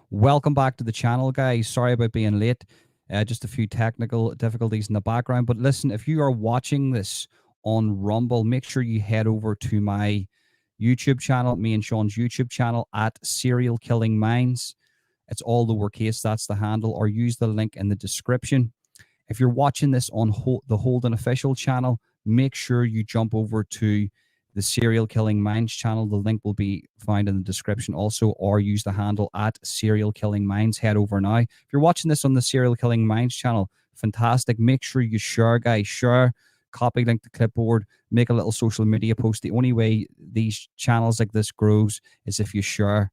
Welcome back to the channel, guys. Sorry about being late. Just a few technical difficulties in the background. But listen, if you are watching this on Rumble, make sure you head over to my YouTube channel, me and Sean's YouTube channel at Serial Killing Minds. It's all lowercase, that's the handle, or use the link in the description. If you're watching this on the Holden official channel, make sure you jump over to the Serial Killing Minds channel. The link will be found in the description also, or use the handle at Serial Killing Minds. Head over now. If you're watching this on the Serial Killing Minds channel, fantastic. Make sure you share, guys. Share, copy link to clipboard, make a little social media post. The only way these channels like this grows is if you share.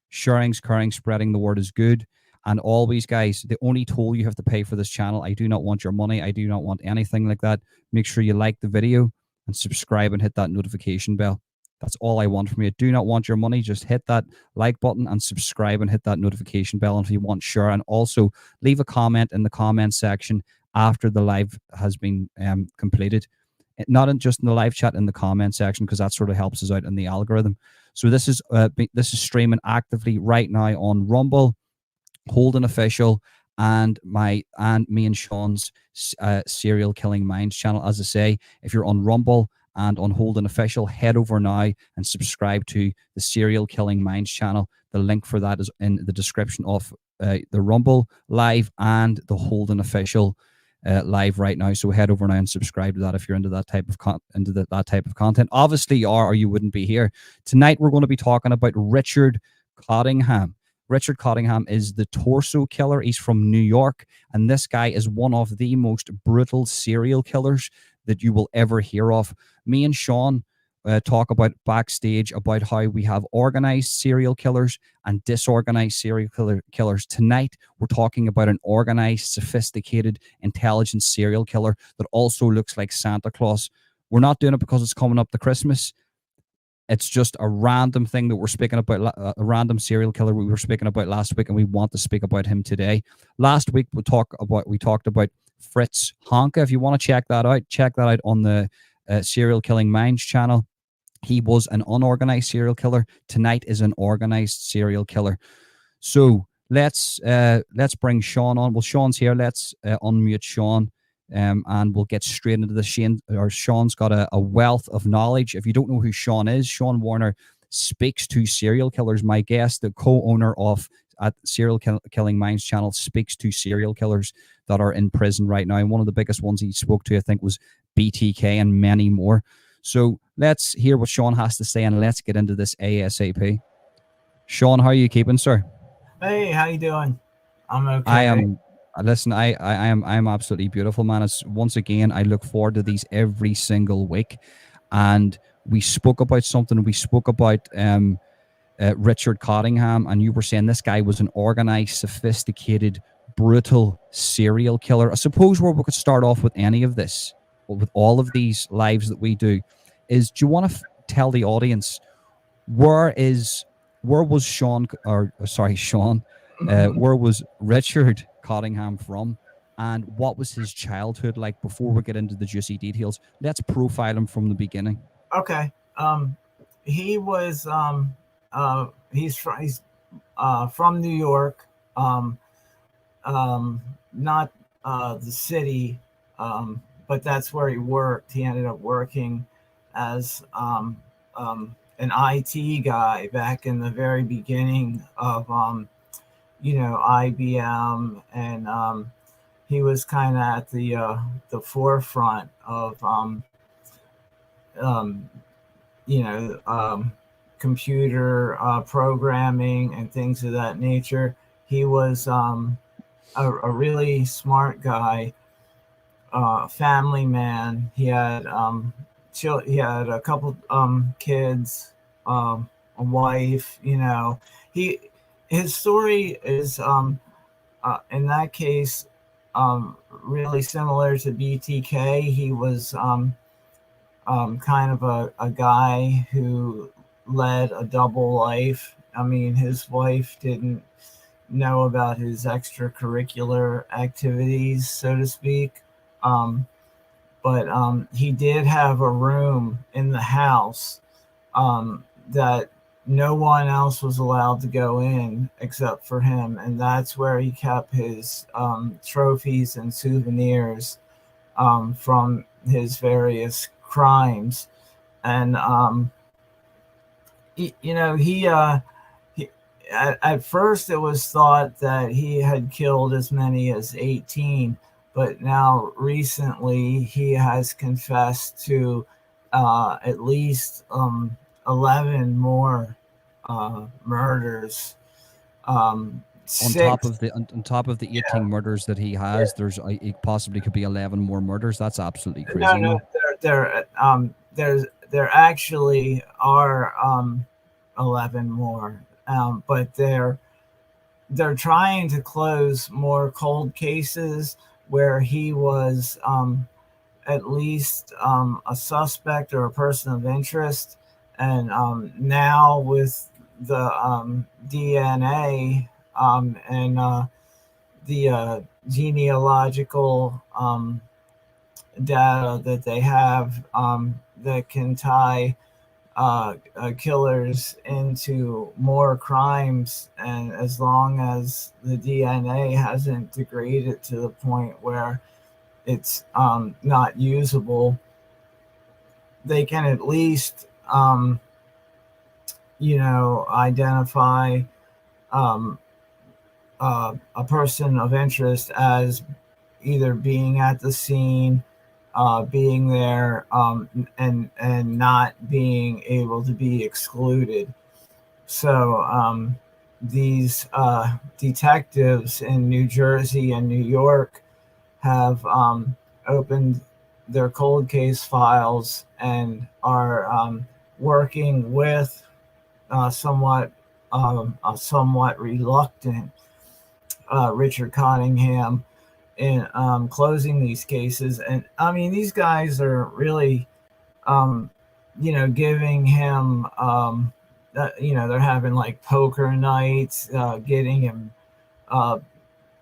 Sharing's caring, spreading the word is good. And always, guys, the only toll you have to pay for this channel, I do not want your money. I do not want anything like that. Make sure you like the video and subscribe and hit that notification bell. That's all I want from you. Do not want your money. Just hit that like button and subscribe and hit that notification bell. And if you want, share. And also leave a comment in the comment section after the live has been completed. Not just in the live chat, in the comment section, because that sort of helps us out in the algorithm. So this is streaming actively right now on Rumble, Holden official, and me and Sean's Serial Killing Minds channel. As I say, if you're on Rumble and on Holden official, head over now and subscribe to the Serial Killing Minds channel. The link for that is in the description of the Rumble live and the Holden official live right now. So head over now and subscribe to that if you're into that type of that type of content. Obviously you are, or you wouldn't be here. Tonight we're going to be talking about Richard Cottingham. Richard Cottingham is the torso killer. He's from New York, and this guy is one of the most brutal serial killers that you will ever hear of. Me and Sean talk about backstage about how we have organized serial killers and disorganized serial killers. Tonight, we're talking about an organized, sophisticated, intelligent serial killer that also looks like Santa Claus. We're not doing it because it's coming up to Christmas. It's just a random thing that we're speaking about, a random serial killer we were speaking about last week, and we want to speak about him today. Last week, we talked about Fritz Honka. If you want to check that out on the Serial Killing Minds channel. He was an unorganized serial killer. Tonight is an organized serial killer. So let's bring Sean on. Well, Sean's here. Let's unmute Sean, and we'll get straight into the Sean's got a wealth of knowledge. If you don't know who Sean is, Sean Warner speaks to serial killers. My guest, the co-owner of at Serial Killing Minds channel, speaks to serial killers that are in prison right now. And one of the biggest ones he spoke to, I think, was BTK and many more. So let's hear what Sean has to say, and let's get into this ASAP. Sean, how are you keeping, sir? Hey, how you doing? I'm okay. I am. Listen, I am absolutely beautiful, man. It's, once again, I look forward to these every single week. And we spoke about something. We spoke about Richard Cottingham, and you were saying this guy was an organized, sophisticated, brutal serial killer. I suppose where we could start off with any of this, with all of these lives that we do, is, do you want to tell the audience where was Sean, where was Richard Cottingham from, and what was his childhood like before we get into the juicy details? Let's profile him from the beginning. Okay. He was he's from New York. Not the city, but that's where he worked. He ended up working as an IT guy back in the very beginning of IBM, and he was kind of at the forefront of computer programming and things of that nature. He was a really smart guy, family man. He had a couple kids, a wife. His story is in that case really similar to BTK. He was kind of a guy who led a double life. I mean, his wife didn't know about his extracurricular activities, so to speak. But he did have a room in the house that no one else was allowed to go in except for him, and that's where he kept his trophies and souvenirs from his various crimes. And you know, he at first it was thought that he had killed as many as 18, but now recently he has confessed to at least 11 more murders. On top Six. of the on top of the 18 Yeah, murders that he yeah. has, there's it possibly could be 11 more murders. That's absolutely No, crazy, no, man. there actually are 11 more, but they're trying to close more cold cases where he was at least a suspect or a person of interest. And now with the DNA and the genealogical data that they have that can tie killers into more crimes, and as long as the DNA hasn't degraded to the point where it's not usable, they can at least, identify um, a person of interest as either being at the scene, being there, and not being able to be excluded. So these detectives in New Jersey and New York have opened their cold case files and are working with a somewhat reluctant Richard Cottingham in closing these cases. And I mean, these guys are really, um, giving him, they're having like poker nights, getting him uh,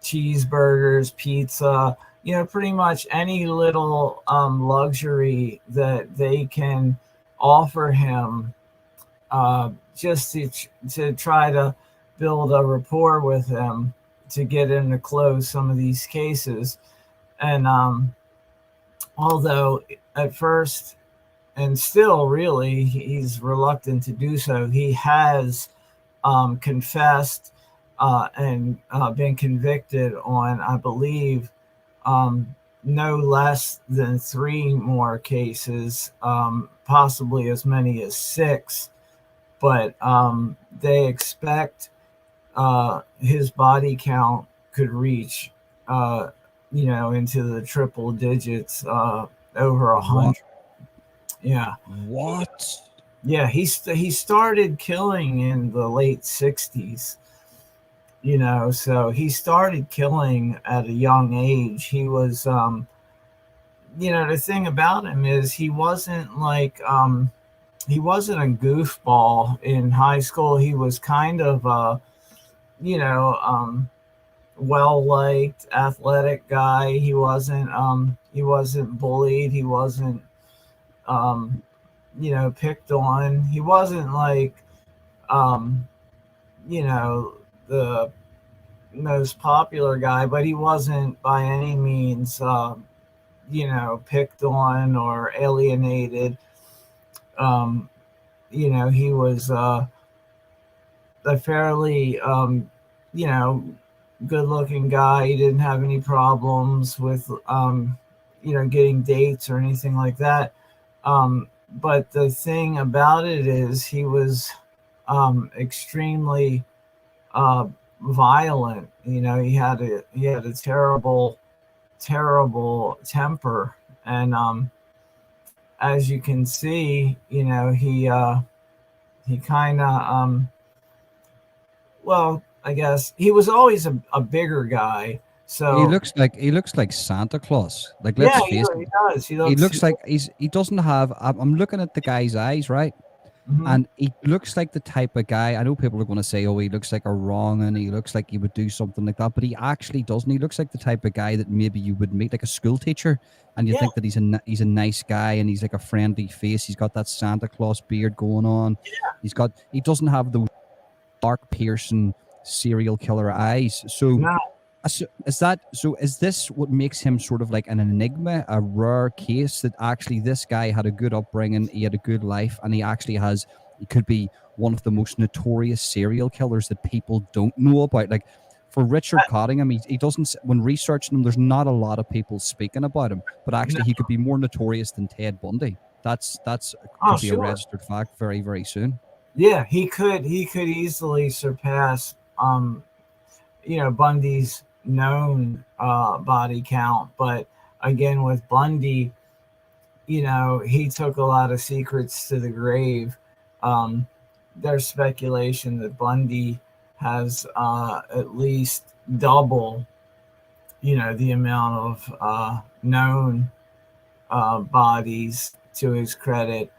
cheeseburgers, pizza, pretty much any little luxury that they can offer him, just to try to build a rapport with him to get him to close some of these cases. And although at first and still really he's reluctant to do so, he has confessed and been convicted on, I believe, no less than three more cases, possibly as many as six. But they expect his body count could reach, uh, into the triple digits, over a What? hundred. Yeah, What? yeah. He started killing in the late '60s. So he started killing at a young age. He was, the thing about him is he wasn't a goofball in high school. He was kind of you know, well liked, athletic guy. He wasn't bullied. He wasn't um, picked on. He wasn't like um, you know, the most popular guy, but he wasn't by any means picked on or alienated. Um, he was a fairly you know good looking guy. He didn't have any problems with getting dates or anything like that. But the thing about it is he was extremely uh, violent. He had a terrible temper, and as you can see, he kind of well, I guess he was always a bigger guy. So He looks like Santa Claus. Like, yeah, let's he, face he it. does. He He looks. looks like he doesn't have. I'm looking at the guy's eyes, right? Mm-hmm. And he looks like the type of guy. I know people are going to say, "Oh, he looks like a wrong," and he looks like he would do something like that, but he actually doesn't. He looks like the type of guy that maybe you would meet, like a school teacher, and you Yeah. think that he's a nice guy, and he's like a friendly face. He's got that Santa Claus beard going on. He doesn't have those dark, piercing serial killer eyes. So No. is this what makes him sort of like an enigma, a rare case that actually this guy had a good upbringing, he had a good life, and he could be one of the most notorious serial killers that people don't know about? Like for Richard Cottingham, he doesn't, when researching him, there's not a lot of people speaking about him, but No. actually he could be more notorious than Ted Bundy. That's Oh, could be a sure. registered fact very, very soon. Yeah, he could easily surpass Bundy's known body count, but again with Bundy, he took a lot of secrets to the grave. Um, there's speculation that Bundy has at least double, the amount of known bodies to his credit.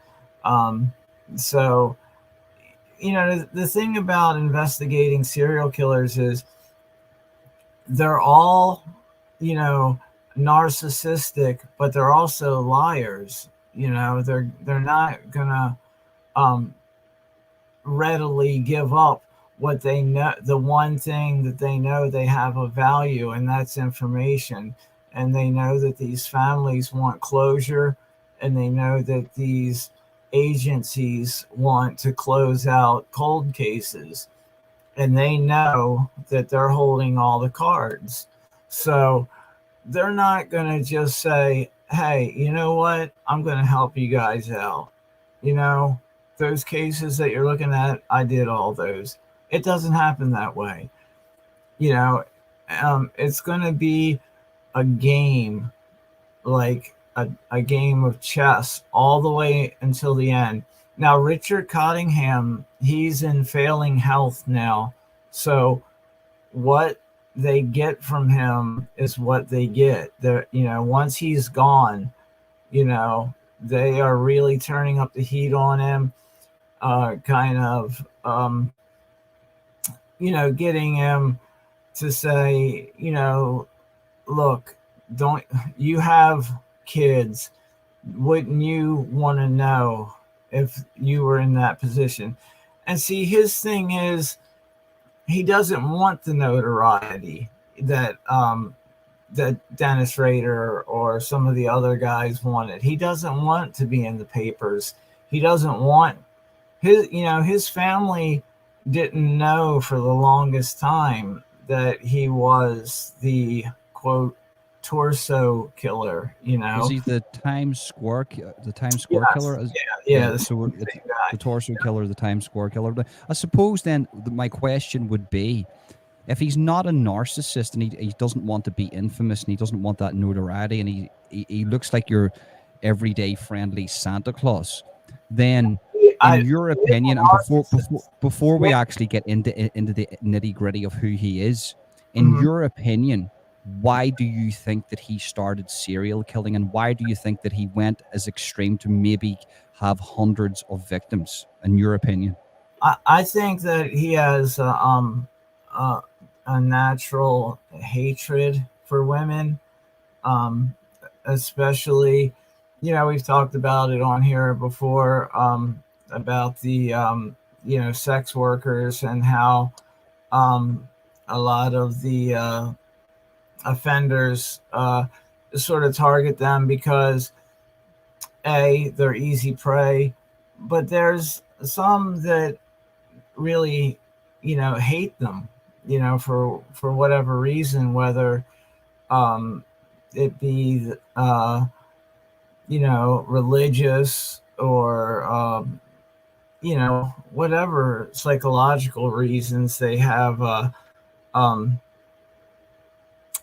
Um, so, the thing about investigating serial killers is they're all, narcissistic, but they're also liars. They're not gonna um, readily give up what they know, the one thing that they know they have a value, and that's information. And they know that these families want closure, and they know that these agencies want to close out cold cases, and they know that they're holding all the cards. So they're not going to just say, hey, you know what? I'm going to help you guys out. You know, those cases that you're looking at, I did all those. It doesn't happen that way. You know, it's going to be a game, like a game of chess all the way until the end. Now, Richard Cottingham, he's in failing health now. So what they get from him is what they get. Once he's gone, they are really turning up the heat on him, kind of, getting him to say, look, don't you have kids? Wouldn't you want to know if you were in that position? And see, his thing is, he doesn't want the notoriety that Dennis Rader or some of the other guys wanted. He doesn't want to be in the papers. He doesn't want his family didn't know for the longest time that he was the quote torso killer. Was he the the Times Square Yes, killer? yeah, Yeah, the so same guy. the torso killer, the Times Square killer. But I suppose then my question would be, if he's not a narcissist and he doesn't want to be infamous and he doesn't want that notoriety and he looks like your everyday friendly Santa Claus, then in I your he is opinion, a and narcissist. before Yeah. we actually get into the nitty gritty of who he is, in Mhm. your opinion, why do you think that he started serial killing, and why do you think that he went as extreme to maybe have hundreds of victims? In your opinion, I think that he has uh, a natural hatred for women, um, especially, we've talked about it on here before, about the, sex workers, and how um, a lot of the offenders sort of target them because they're easy prey, but there's some that really, hate them, for whatever reason, whether um, it be, religious, or, whatever psychological reasons they have, um,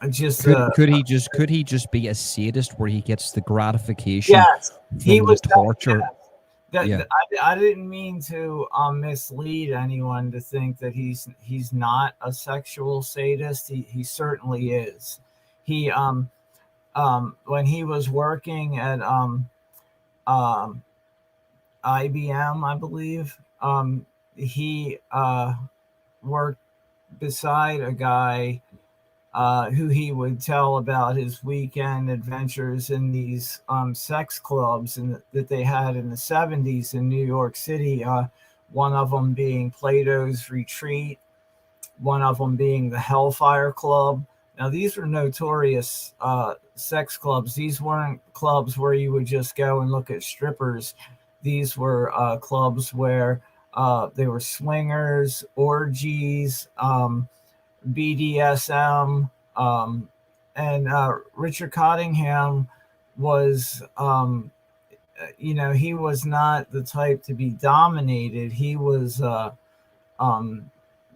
just, could he just be a sadist where he gets the gratification yes, he from the was, torture? Yeah. I didn't mean to mislead anyone to think that he's not a sexual sadist. He certainly is. He when he was working at um IBM, I believe. He worked beside a guy who he would tell about his weekend adventures in these sex clubs that they had in the 70s in New York City. One of them being Plato's Retreat, one of them being the Hellfire Club. Now, these were notorious sex clubs. These weren't clubs where you would just go and look at strippers. These were clubs where they were swingers, orgies, BDSM, and Richard Cottingham was, he was not the type to be dominated. He was,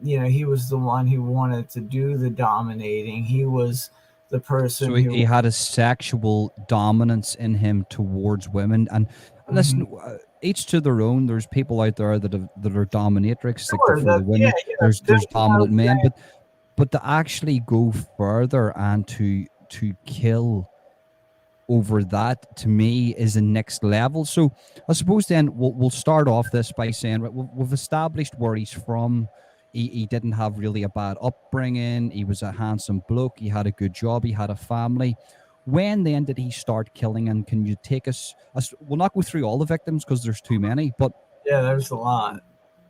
he was the one who wanted to do the dominating. He was the person So he who. had a sexual dominance in him towards women. And Mhm. listen, each to their own. There's people out there that are dominatrix, like Sure, for the yeah, women. yeah. There's There's no dominant men, saying. but to actually go further and to kill over that, to me, is the next level. So I suppose then we'll start off this by saying, right, we've established where he's from. He didn't have really a bad upbringing. He was a handsome bloke. He had a good job. He had a family. When then did he start killing? And can you take us, we'll not go through all the victims because there's too many, but Yeah, there's a lot.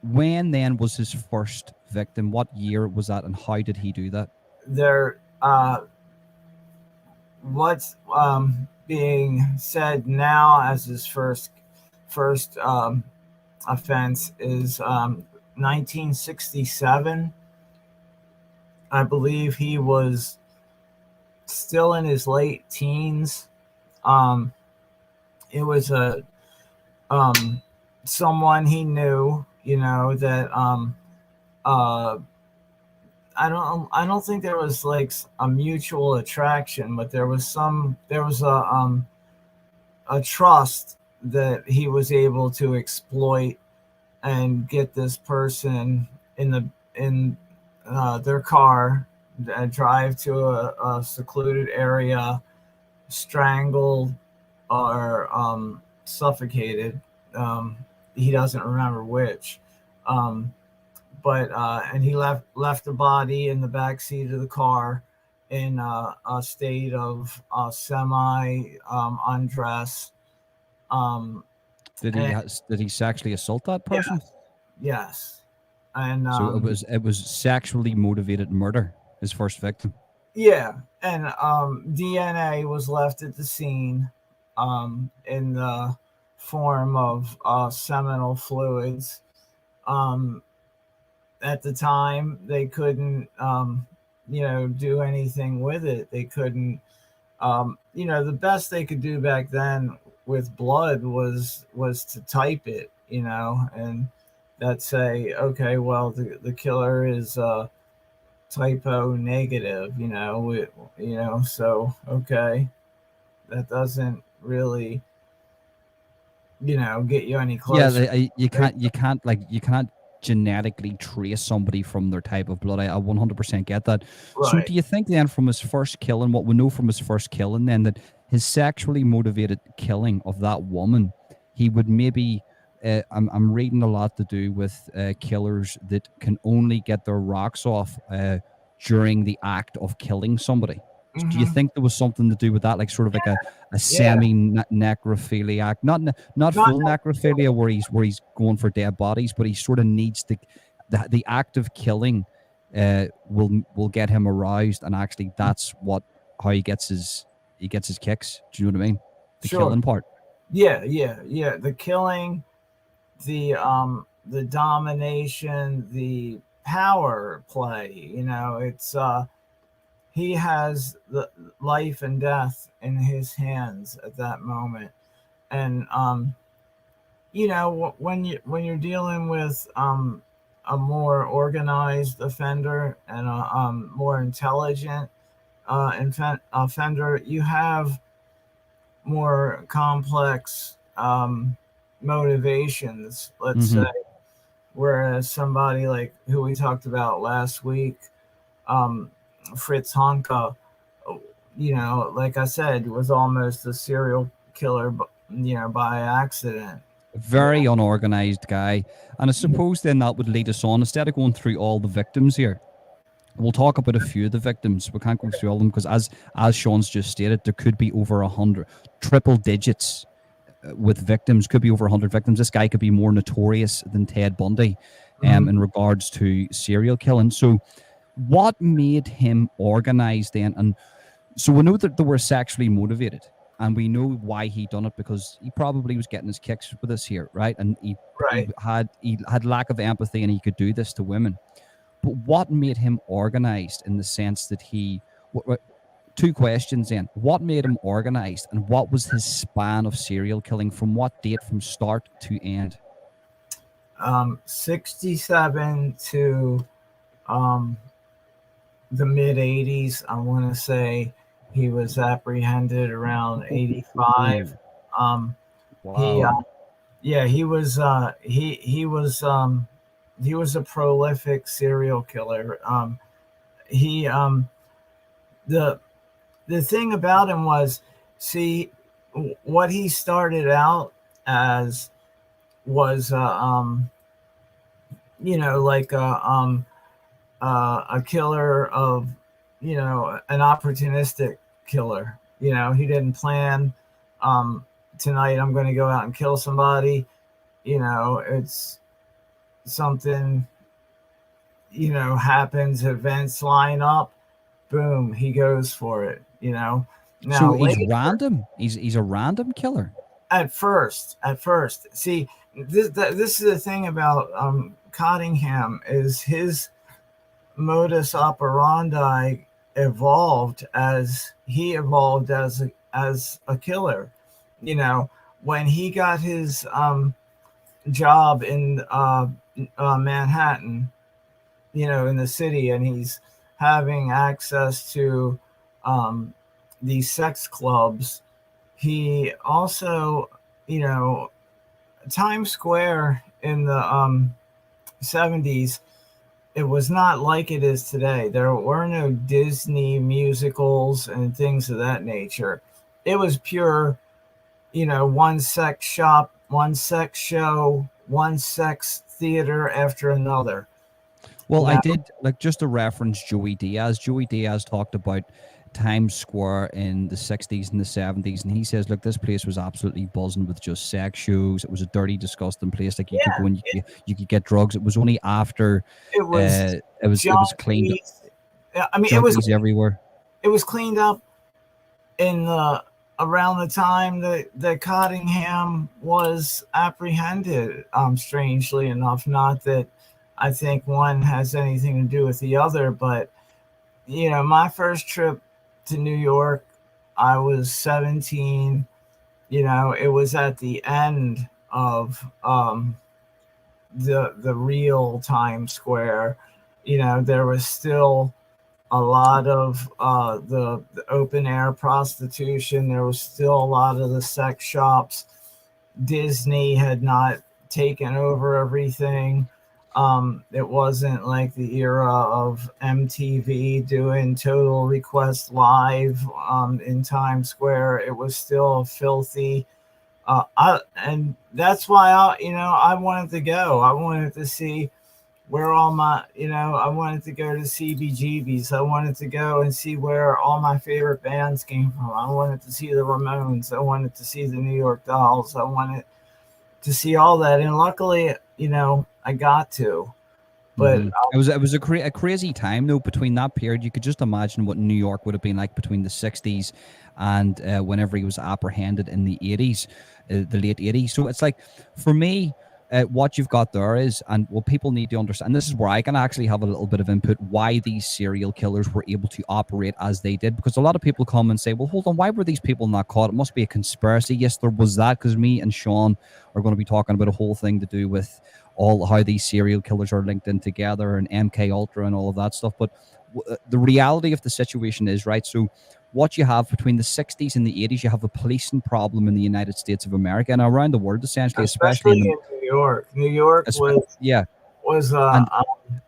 when then was his first victim? What year was that, and how did he do that? There, what's being said now as his first offense is 1967. I believe he was still in his late teens. Um, it was a someone he knew, that uh, I don't think there was like a mutual attraction, but there was a trust that he was able to exploit and get this person in their car, drive to a secluded area, strangled or suffocated. Um, he doesn't remember which, um, but and he left the body in the back seat of the car in a state of semi undress. Um, and Did he sexually assault that person? yes, yes, and So it was sexually motivated murder. His first victim. yeah, and DNA was left at the scene in the form of seminal fluids. Um, at the time, they couldn't, do anything with it. They couldn't, the best they could do back then with blood was to type it, and that say, okay, well, the killer is typo negative, so okay, that doesn't really, get you any Yeah, closer. you can't genetically trace somebody from their type of blood. I 100% get that. So Right. do you think then, from his first killing, what we know from his first killing, then, that his sexually motivated killing of that woman, he would maybe, I'm reading a lot to do with killers that can only get their rocks off during the act of killing somebody. Do you Hmm. think there was something to do with that, like sort of like a Yeah. semi necrophiliac, not Not full necessarily. necrophilia where he's going for dead bodies, but he sort of needs the act of killing will get him aroused, and actually that's what how he gets his kicks. Do you know what I mean? The Sure. killing part. Yeah, yeah, yeah. The killing, the domination, the power play, it's he has the life and death in his hands at that moment. And when you're dealing with a more organized offender and a more intelligent offender, you have more complex motivations, let's say, Mm-hmm. whereas somebody like who we talked about last week, um, Fritz Honka, like I said, was almost a serial killer, by accident. very unorganized guy. And I suppose then that would lead us on, instead of going through all the victims here, we'll talk about a few of the victims. We can't go through all of them because, as Sean's just stated, there could be over 100, triple digits with victims. Could be over 100 victims. This guy could be more notorious than Ted Bundy, in regards to serial killing. So, what made him organized then? And so we know that they were sexually motivated, and we know why he done it, because he probably was getting his kicks with this here, right? And Right. he had lack of empathy, and he could do this to women. But what made him organized in the sense that he? Two questions then. What made him organized, and what was his span of serial killing? From what date, from start to end? 67 to the mid 80s. I want to say he was apprehended around 85. Um, he, Wow. yeah, he was a prolific serial killer. He the the thing about him was, see, what he started out as was like a killer of, an opportunistic killer. He didn't plan, tonight I'm going to go out and kill somebody. It's something, happens, events line up, boom, he goes for it. Now So he's later, random. He's a random killer. at first, see, this is the thing about Cottingham, is his modus operandi evolved as he evolved as a killer. When he got his job in Manhattan, in the city, and he's having access to these sex clubs, he also, Times Square in the 70s, it was not like it is today. There were no Disney musicals and things of that nature. It was pure, one sex shop, one sex show, one sex theater after another. Well, I did, like, just to reference Joey Diaz. Joey Diaz talked about Times Square in the 60s and the 70s, and he says, look, this place was absolutely buzzing with just sex shows. It was a dirty, disgusting place. Like, you could go and you could get drugs. It was only after It was it was cleaned up. junkies. I mean, Junkies everywhere. It was cleaned up in the around the time that Cottingham was apprehended. Strangely enough, not that I think one has anything to do with the other, but my first trip to New York, I was 17. It was at the end of the real Times Square. There was still a lot of the open air prostitution. There was still a lot of the sex shops. Disney had not taken over everything. It wasn't like the era of MTV doing Total Request Live in Times Square. It was still filthy. And that's why I wanted to go. I wanted to see where all my, I wanted to go to CBGB's. I wanted to go and see where all my favorite bands came from. I wanted to see the Ramones. I wanted to see the New York Dolls. I wanted to see all that. And luckily, I got to. But it was a crazy time though. Between that period, you could just imagine what New York would have been like between the 60s and whenever he was apprehended in the 80s, the late 80s. So it's like, for me, what you've got there is, and what people need to understand, and this is where I can actually have a little bit of input, why these serial killers were able to operate as they did. Because a lot of people come and say, well, hold on, why were these people not caught? It must be a conspiracy. Yes, there was that, because me and Sean are going to be talking about a whole thing to do with all how these serial killers are linked in together, and MK Ultra and all of that stuff. But the reality of the situation is, right, so what you have between the 60s and the 80s, you have a policing problem in the United States of America and around the world, essentially, especially in New York. New York was was and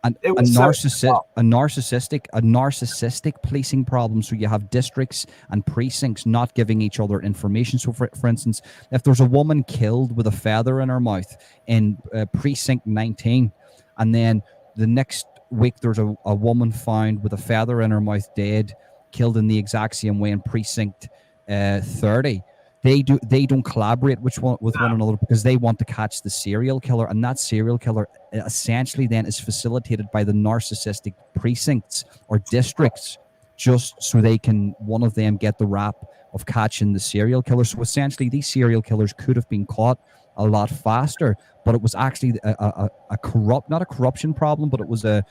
and it a was so narcissistic policing problem. So you have districts and precincts not giving each other information. So for instance, if there's a woman killed with a feather in her mouth in precinct 19, and then the next week there's a woman found with a feather in her mouth dead, killed in the exact same way in precinct 30, they don't collaborate with one another because they want to catch the serial killer, and that serial killer essentially then is facilitated by the narcissistic precincts or districts, just so they can, one of them, get the rap of catching the serial killer. So essentially these serial killers could have been caught a lot faster, but it was actually a corrupt, not a corruption problem, but it was a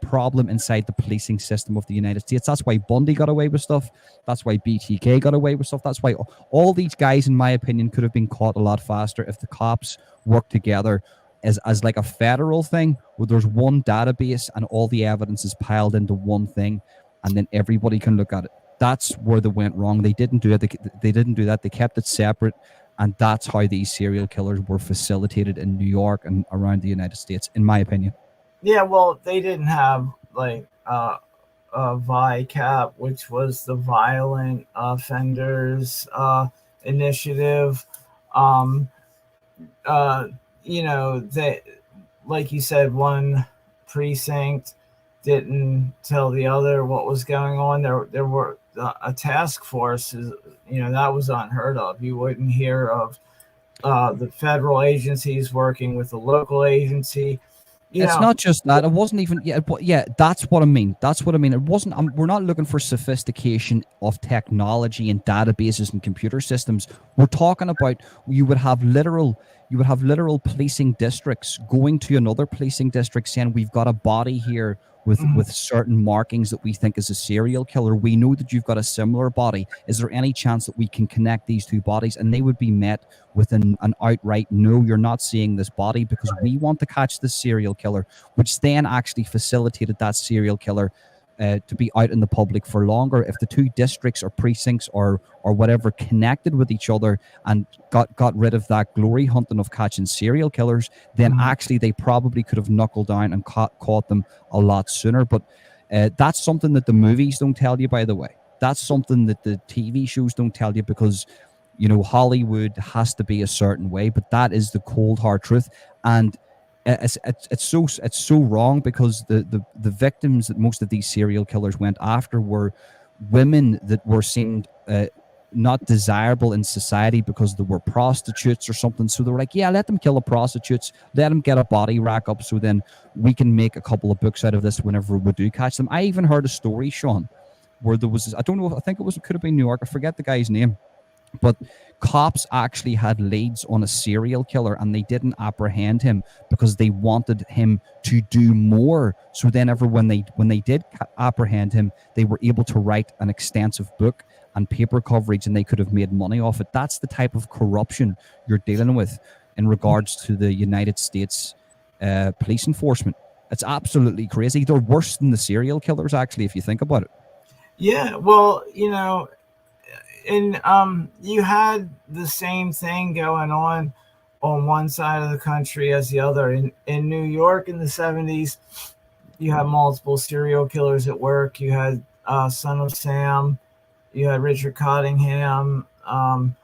problem inside the policing system of the United States. That's why Bundy got away with stuff. That's why BTK got away with stuff. That's why all these guys, in my opinion, could have been caught a lot faster if the cops worked together as like a federal thing, where there's one database and all the evidence is piled into one thing, and then everybody can look at it. That's where they went wrong. They didn't do it. They didn't do that. They kept it separate. And that's how these serial killers were facilitated in New York and around the United States, in my opinion. Yeah, well, they didn't have like VICAP, which was the Violent Offenders Initiative. They, like you said, one precinct didn't tell the other what was going on. There were a task force. That was unheard of. You wouldn't hear of the federal agencies working with the local agency. It's not just that. It wasn't even. Yeah. That's what I mean. It wasn't. We're not looking for sophistication of technology and databases and computer systems. We're talking about you would have literal policing districts going to another policing district saying, we've got a body here with certain markings that we think is a serial killer. We know that you've got a similar body. Is there any chance that we can connect these two bodies? And they would be met with an outright, no, you're not seeing this body because we want to catch this serial killer, which then actually facilitated that serial killer to be out in the public for longer. If the two districts or precincts or whatever connected with each other and got rid of that glory hunting of catching serial killers, then actually they probably could have knuckled down and caught them a lot sooner. But that's something that the movies don't tell you, by the way. That's something that the TV shows don't tell you, because Hollywood has to be a certain way, but that is the cold hard truth. And it's so wrong, because the victims that most of these serial killers went after were women that were seen not desirable in society because they were prostitutes or something. So they were like, yeah, let them kill the prostitutes, let them get a body rack up, so then we can make a couple of books out of this whenever we do catch them. I even heard a story, Sean, where there was, I don't know, I think it could have been New York, I forget the guy's name, but cops actually had leads on a serial killer and they didn't apprehend him because they wanted him to do more. So then when they did apprehend him, they were able to write an extensive book and paper coverage, and they could have made money off it. That's the type of corruption you're dealing with in regards to the United States police enforcement. It's absolutely crazy. They're worse than the serial killers, actually, if you think about it. Yeah, well, and you had the same thing going on one side of the country as the other. In New York in the 70s, you had multiple serial killers at work. You had Son of Sam, you had Richard Cottingham, and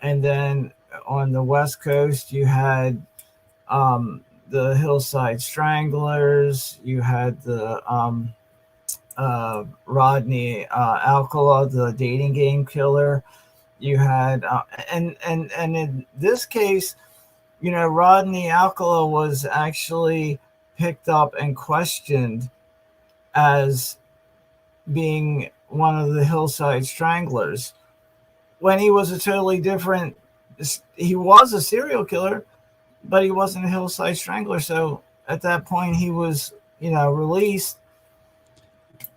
then on the West Coast, you had the Hillside Stranglers, you had the Rodney Alcala, the dating game killer. You had and in this case, Rodney Alcala was actually picked up and questioned as being one of the Hillside Stranglers when he was a totally different. He was a serial killer, but he wasn't a Hillside Strangler. So at that point, he was released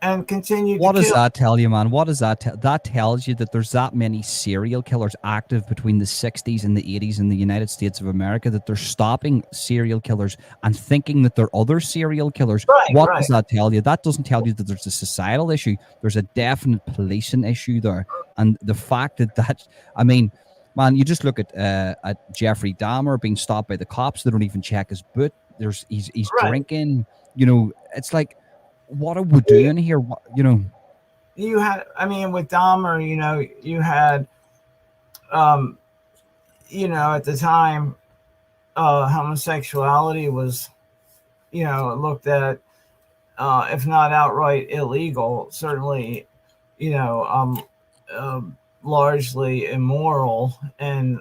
and continued. What does that tell you, man? What does that tell? That tells you that there's that many serial killers active between the 60s and the 80s in the United States of America, that they're stopping serial killers and thinking that they're other serial killers. What does that tell you? That doesn't tell you that there's a societal issue. There's a definite policing issue there. And the fact that I mean, Man, you just look at Jeffrey Dahmer being stopped by the cops. They don't even check his boot. He's Right. drinking. You know, it's like, what are we doing here? What, you know? You had, I mean, with Dahmer, you had, um, at the time, homosexuality was, looked at, if not outright illegal, certainly, you know, um, largely immoral. And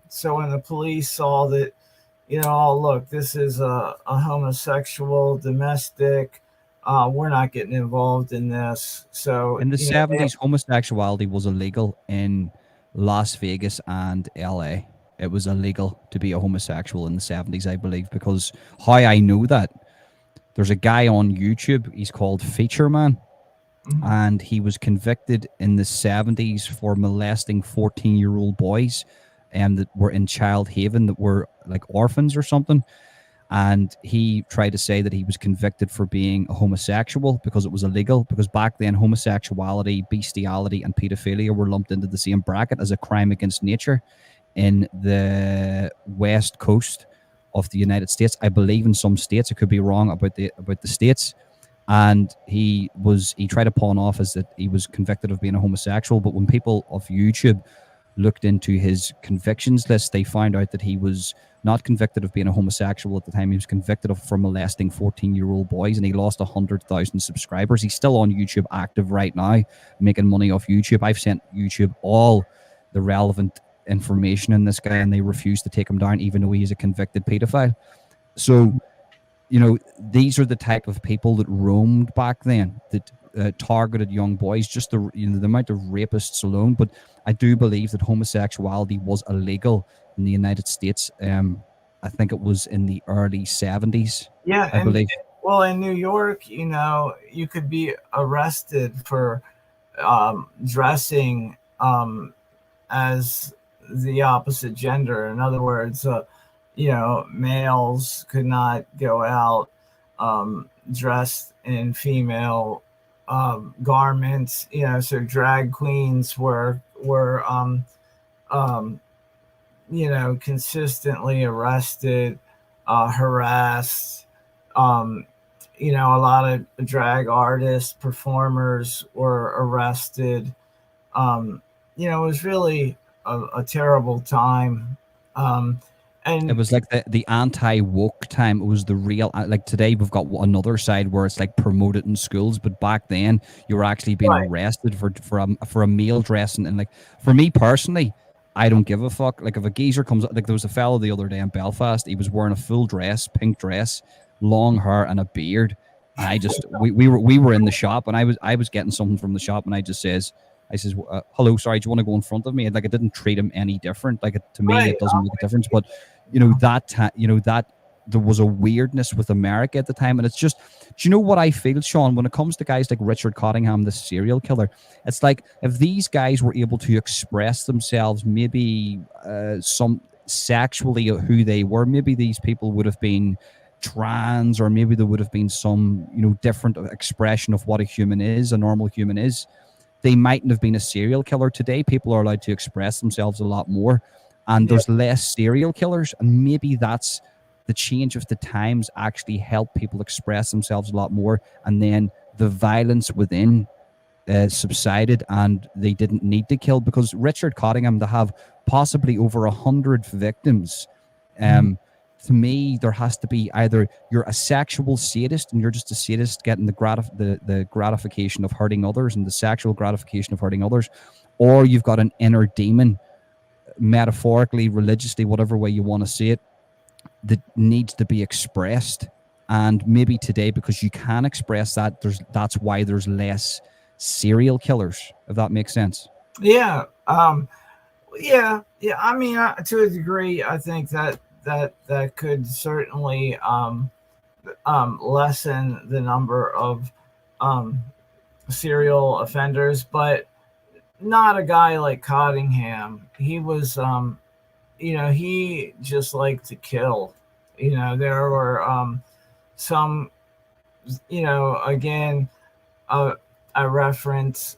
so when the police saw that, oh, look, this is a homosexual domestic, we're not getting involved in this. So, In the 70s, homosexuality was illegal in Las Vegas and LA. It was illegal to be a homosexual in the 70s, I believe, because how I know that, there's a guy on YouTube, he's called Feature Man, Mhm. and he was convicted in the 70s for molesting 14-year-old boys that were in child haven, that were like orphans or something. And he tried to say that he was convicted for being a homosexual because it was illegal, because back then homosexuality, bestiality and pedophilia were lumped into the same bracket as a crime against nature in the west coast of the United States. I believe in some states, I could be wrong about the states. And he tried to pawn off as that he was convicted of being a homosexual, but when people of YouTube looked into his convictions list, they found out that he was not convicted of being a homosexual at the time. He was convicted of for molesting 14-year-old boys, and he lost 100,000 subscribers. He's still on YouTube active right now, making money off YouTube. I've sent YouTube all the relevant information in this guy, and they refuse to take him down, even though he's a convicted pedophile. So, you know, these are the type of people that roamed back then, that targeted young boys, just the amount of rapists alone. But I do believe that homosexuality was illegal in the United States. I think it was in the early 70s, Yeah, I and believe. well, in New York, you could be arrested for dressing as the opposite gender. In other words, males could not go out dressed in female garments. So drag queens were um, consistently arrested, harassed. Um, a lot of drag artists, performers were arrested. Um, it was really a terrible time. Um, It and was like the anti woke time. It was the real, like today we've got another side where it's like promoted in schools, but back then you were actually being right, arrested for a male dressing. And like for me personally, I don't give a fuck. Like if a geezer comes, like there was a fellow the other day in Belfast, he was wearing a full dress, pink dress, long hair and a beard. And I just we were in the shop, and I was getting something from the shop, and I says, hello, sorry, do you want to go in front of me? And like, I didn't treat him any different. Like, to me, right. it doesn't make a difference. But Yeah. that there was a weirdness with America at the time, and it's just, do you know what I feel, Sean? When it comes to guys like Richard Cottingham, the serial killer, it's like if these guys were able to express themselves, maybe some sexually who they were, maybe these people would have been trans, or maybe there would have been some different expression of what a human is, a normal human is. They mightn't have been a serial killer. Today people are allowed to express themselves a lot more, and Yeah. there's less serial killers, and maybe that's the change of the times actually help people express themselves a lot more, and then the violence within subsided, and they didn't need to kill. Because Richard Cottingham, to have possibly over 100 victims, Mhm. um, to me, there has to be either you're a sexual sadist and you're just a sadist getting the gratification of hurting others and the sexual gratification of hurting others, or you've got an inner demon, metaphorically, religiously, whatever way you want to say it, that needs to be expressed. And maybe today, because you can express that, that's why there's less serial killers, if that makes sense. Yeah. Yeah. I mean, to a degree, I think that could certainly lessen the number of um, serial offenders, but not a guy like Cottingham. He was, he just liked to kill. There were some, again, uh, I reference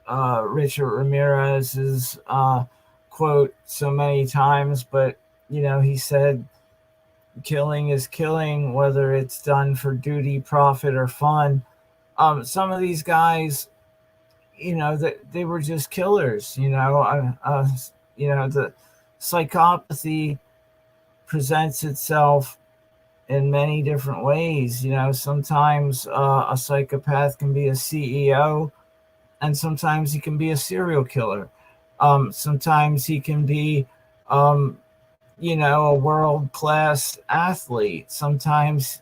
Richard Ramirez's quote so many times, but he said, killing is killing, whether it's done for duty, profit, or fun. Some of these guys, they were just killers. The psychopathy presents itself in many different ways. Sometimes a psychopath can be a CEO, and sometimes he can be a serial killer. Sometimes he can be, a world class athlete. Sometimes,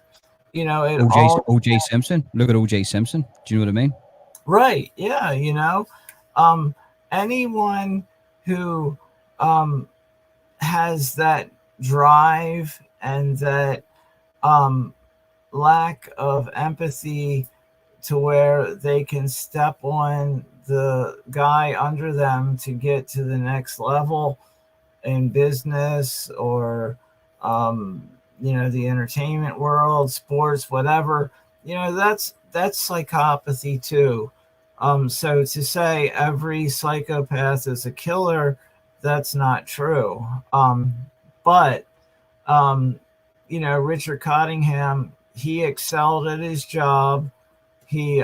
it all. OJ Simpson. Look at OJ Simpson. Do you know what I mean? Right. Yeah. Um, anyone who has that drive and that um, lack of empathy to where they can step on the guy under them to get to the next level in business or the entertainment world, sports, whatever, that's psychopathy too. So to say every psychopath is a killer, that's not true. But um, Richard Cottingham, he excelled at his job. He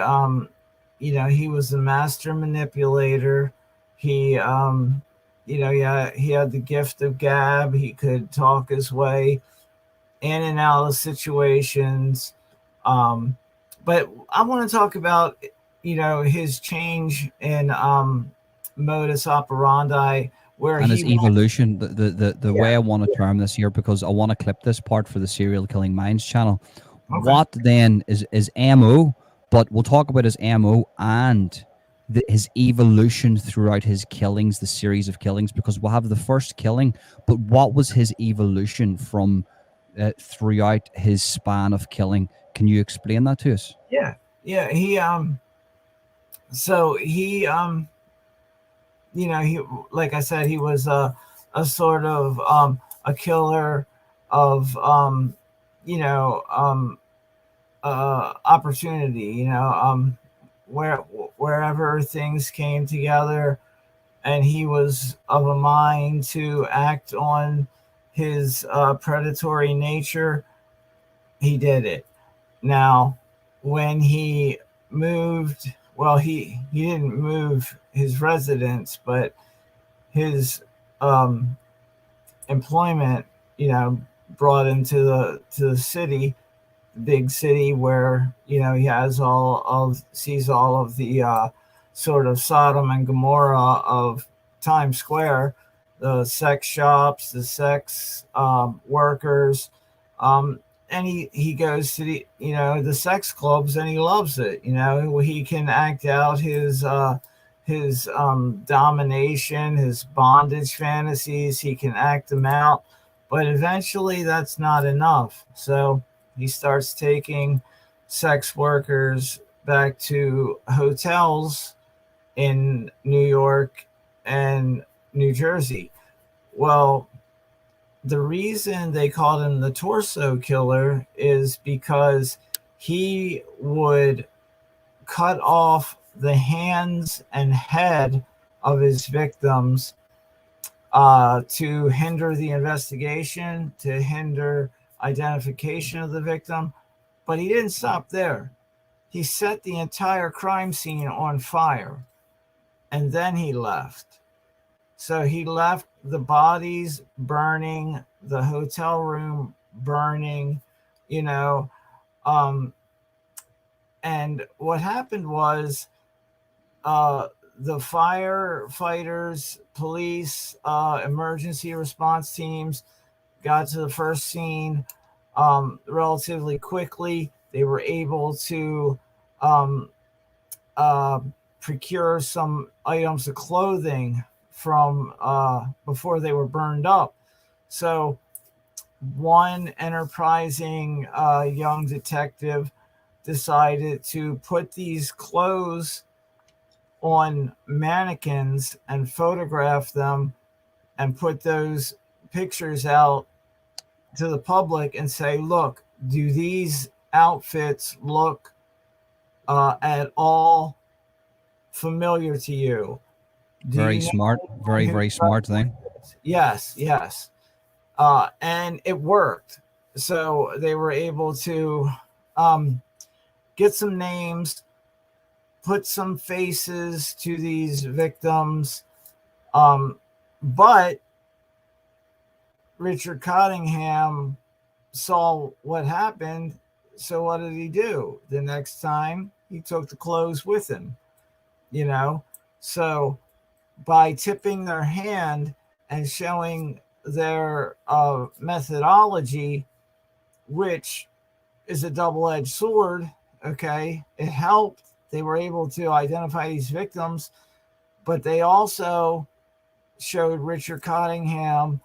he was a master manipulator. He yeah, he had the gift of gab. He could talk his way in and out of situations. um but I want to talk about his change in modus operandi, where And he his went. evolution, the Yeah, way I want to term this here, because I want to clip this part for the Serial Killing Minds channel. okay. What then is MO? But we'll talk about his MO and his evolution throughout his killings, the series of killings, because we'll have the first killing. But what was his evolution from throughout his span of killing? Can you explain that to us? Yeah, yeah, he so he, like I said, he was a sort of a killer of opportunity, where wherever things came together and he was of a mind to act on his predatory nature, he did it. Now, when he moved, well, he didn't move his residence, but his um, employment, brought him to the city, big city, where he has sees all of the sort of Sodom and Gomorrah of Times Square, the sex shops, the sex workers, um, and he goes to the sex clubs, and he loves it. He can act out his domination, his bondage fantasies. He can act them out, but eventually that's not enough. So he starts taking sex workers back to hotels in New York and New Jersey. Well, the reason they called him the torso killer is because he would cut off the hands and head of his victims to hinder the investigation, to hinder identification of the victim. But he didn't stop there. He set the entire crime scene on fire, and then he left. So he left the bodies burning, the hotel room burning, you know. Um, and what happened was the firefighters, police, emergency response teams got to the first scene relatively quickly. They were able to um, uh, procure some items of clothing from before they were burned up. So one enterprising young detective decided to put these clothes on mannequins and photograph them and put those pictures out to the public and say, look, do these outfits look at all familiar to you? Do Very you know smart. anyone Very, who very smart thing. does? Yes, yes. And it worked. So they were able to um, get some names, put some faces to these victims. But Richard Cottingham saw what happened. So what did he do? The next time he took the clothes with him, you know? So by tipping their hand and showing their methodology, which is a double edged sword, okay, it helped. They were able to identify these victims, but they also showed Richard Cottingham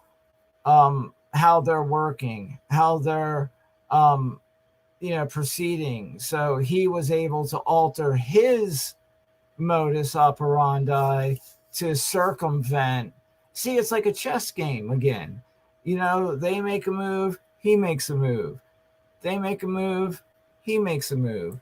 how they're working, how they're um, proceeding. So he was able to alter his modus operandi to circumvent. See, it's like a chess game again. They make a move, he makes a move. They make a move, he makes a move.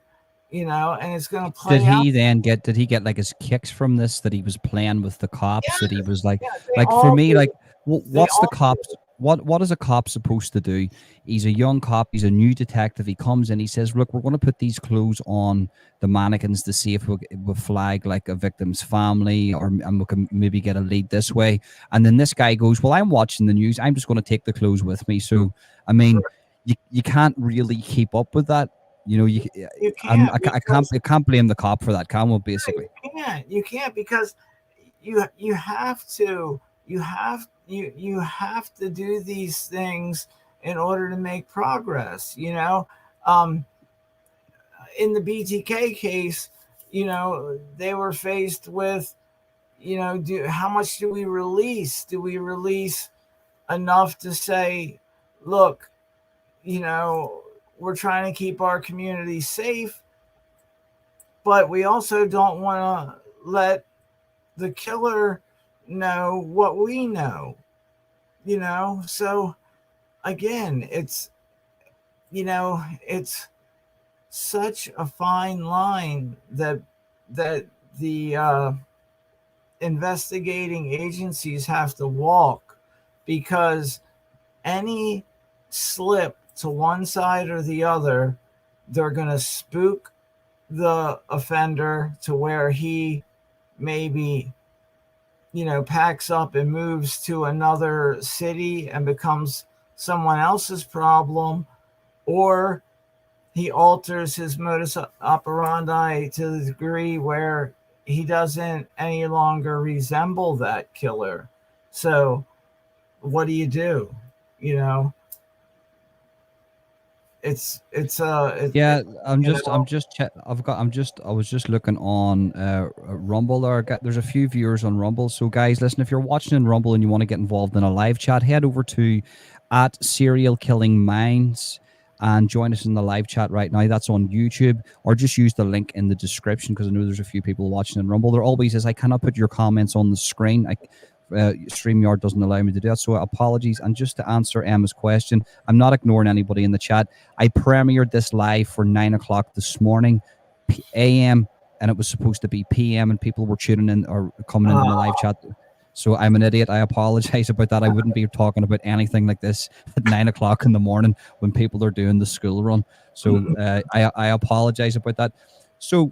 And it's going to Did play out. he then get? Did he get like his kicks from this? That he was playing with the cops? That he Yes, was like, yeah, they for all me, do. like, They what's the all do. cops? What is a cop supposed to do? He's a young cop. He's a new detective. He comes in. He says, "Look, we're going to put these clothes on the mannequins to see if we'll flag like a victim's family, and we can maybe get a lead this way." And then this guy goes, "Well, I'm watching the news. I'm just going to take the clothes with me." So, I mean, you can't really keep up with that. You know, You can't because I can't blame the cop for that, can we? no, Basically, you can't because you have to you have to do these things in order to make progress. Um, in the BTK case, they were faced with how much do we release? Do we release enough to say, look, we're trying to keep our community safe, but we also don't want to let the killer know what we know, So again, it's such a fine line that the investigating agencies have to walk because any slip to one side or the other, they're going to spook the offender to where he maybe packs up and moves to another city and becomes someone else's problem, or he alters his modus operandi to the degree where he doesn't any longer resemble that killer. So what do you do? You know, yeah. you know, I was just looking on Rumble. There's a few viewers on Rumble. So guys, listen, if you're watching in Rumble and you want to get involved in a live chat, head over to at Serial Killing Minds and join us in the live chat right now. That's on YouTube, or just use the link in the description because I know there's a few people watching in Rumble. There always is. I cannot put your comments on the screen. StreamYard doesn't allow me to do that, so apologies. And just to answer Emma's question, I'm not ignoring anybody in the chat. I premiered this live for 9 o'clock this morning, a.m., and it was supposed to be p.m., and people were tuning in or coming into my live chat. So I'm an idiot. I apologize about that. I wouldn't be talking about anything like this at 9 o'clock in the morning when people are doing the school run. So I apologize about that. So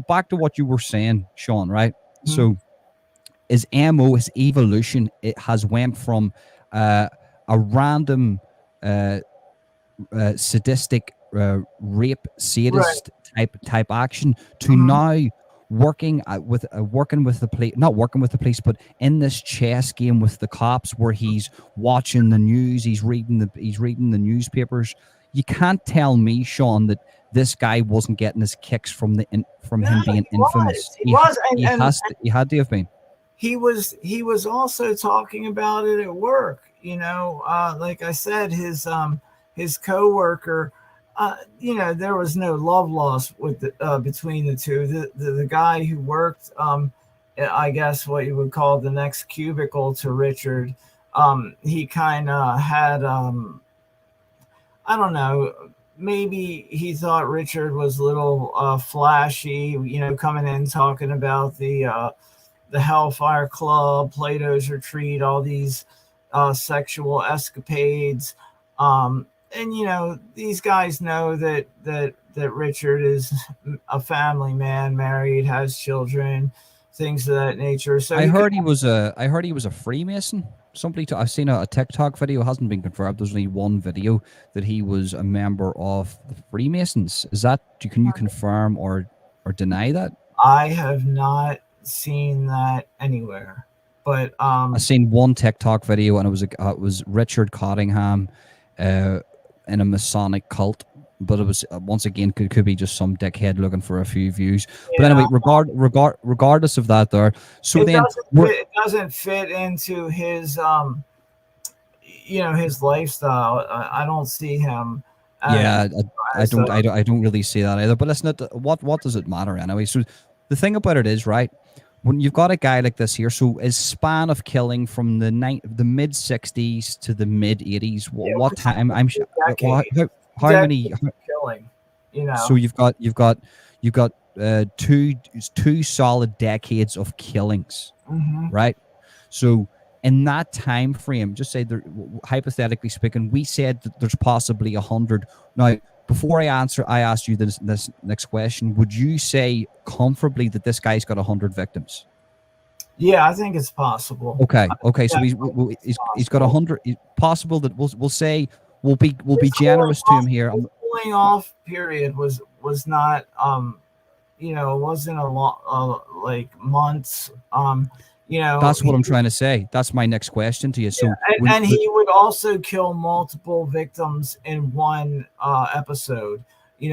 back to what you were saying, Sean, right? So his MO, his evolution, it has went from a random sadistic rape right. sadist type action to Mhm. now working with the police, not working with the police, but in this chess game with the cops, where he's watching the news, he's reading the newspapers. You can't tell me, Sean, that this guy wasn't getting his kicks from from No, him being he was. infamous. He was, He had to have been. he was also talking about it at work. Like I said, his coworker. There was no love lost between the two. The guy who worked, I guess what you would call the next cubicle to Richard. He kind of had, I don't know. Maybe he thought Richard was a little flashy, coming in talking about the Hellfire Club, Plato's Retreat, all these sexual escapades. And these guys know that Richard is a family man, married, has children, things of that nature. So I he could. heard he was a Freemason. I've seen a TikTok video, hasn't been confirmed. There's only one video that he was a member of the Freemasons. Is that, can you confirm or deny that? I have not seen that anywhere, but I seen one TikTok video, and it was Richard Cottingham, in a Masonic cult. But it was, once again, could be just some dickhead looking for a few views. But yeah, anyway, regardless of that, there. So it then doesn't fit into his his lifestyle. I don't see him yeah, I as don't, I don't really see that either. But listen, what does it matter anyway? So the thing about it is, right, when you've got a guy like this here, so his span of killing from the mid '60s to the mid '80s, what time? I'm sure. How many? killing? So you've got two solid decades of killings, Mm-hmm. right? So in that time frame, just say there, hypothetically speaking, we said that there's possibly 100. Now, before I asked you this next question. Would you say comfortably that this guy's got 100 victims? Yeah, I think it's possible. Okay. So he's got 100. Possible that we'll say we'll be generous to him here. Cooling off period was not it wasn't a long like months. That's what I'm trying to say. That's my next question to you. So and he would also kill multiple victims in one episode. He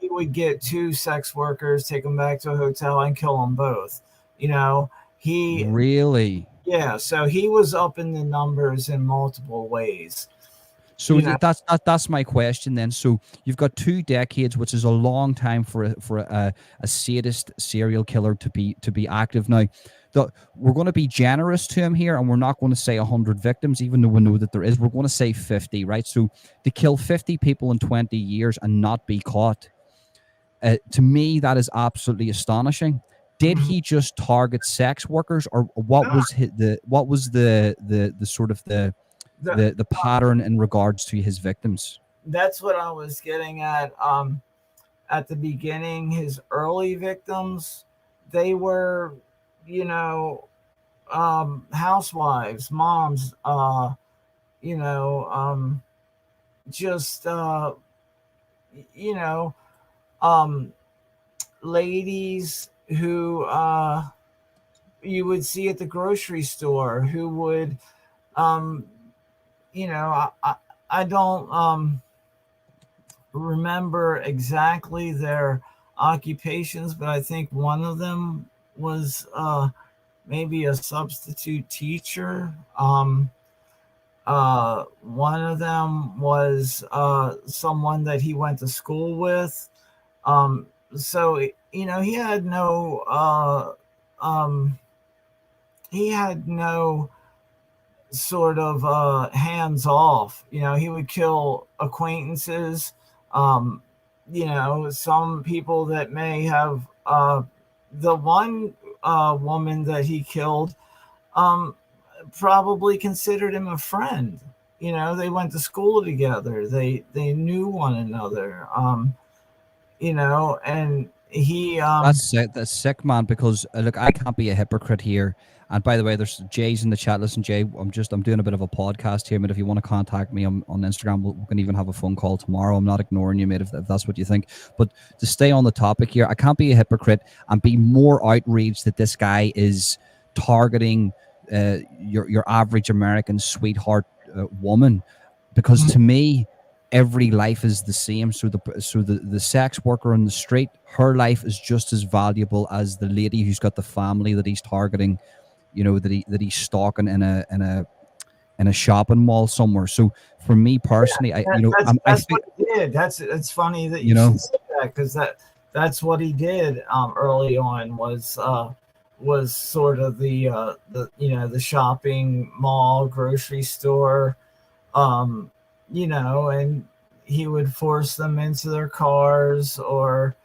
would get two sex workers, take them back to a hotel, and kill them both. He really. Yeah, so he was up in the numbers in multiple ways. So that's my question then. So you've got 2 decades, which is a long time for a sadist serial killer to be active. Now, we're going to be generous to him here, and we're not going to say 100 victims, even though we know that there is. We're going to say 50, right? So to kill 50 people in 20 years and not be caught, to me, that is absolutely astonishing. Did he just target sex workers, or what was the sort of the pattern in regards to his victims? That's what I was getting at. At the beginning, his early victims, they were, housewives, moms, just, ladies who you would see at the grocery store who would, I don't remember exactly their occupations, but I think one of them was maybe a substitute teacher. One of them was someone that he went to school with. So he had no sort of hands off. He would kill acquaintances. Some people that may have the one woman that he killed probably considered him a friend. They went to school together. They knew one another. And he that's sick, man, because look, I can't be a hypocrite here. And by the way, there's Jay's in the chat. Listen, Jay, I'm doing a bit of a podcast here, mate. If you want to contact me on Instagram, we can even have a phone call tomorrow. I'm not ignoring you, mate, if that's what you think. But to stay on the topic here, I can't be a hypocrite and be more outraged that this guy is targeting your average American sweetheart woman, because to me, every life is the same. So the sex worker on the street, her life is just as valuable as the lady who's got the family that he's targeting, that he's stalking in a shopping mall somewhere. So for me personally, that's what he did. It's funny that you said that, because that's what he did early on, was sort of the shopping mall, grocery store, and he would force them into their cars, or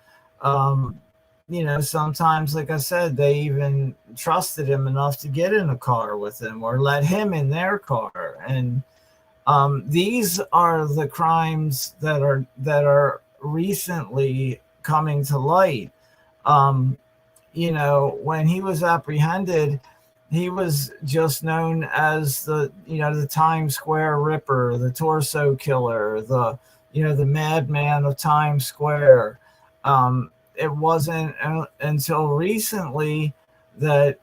sometimes, like I said, they even trusted him enough to get in a car with him or let him in their car. And these are the crimes that are recently coming to light. Um, when he was apprehended, he was just known as the Times Square Ripper, the Torso Killer, the Madman of Times Square. It wasn't until recently that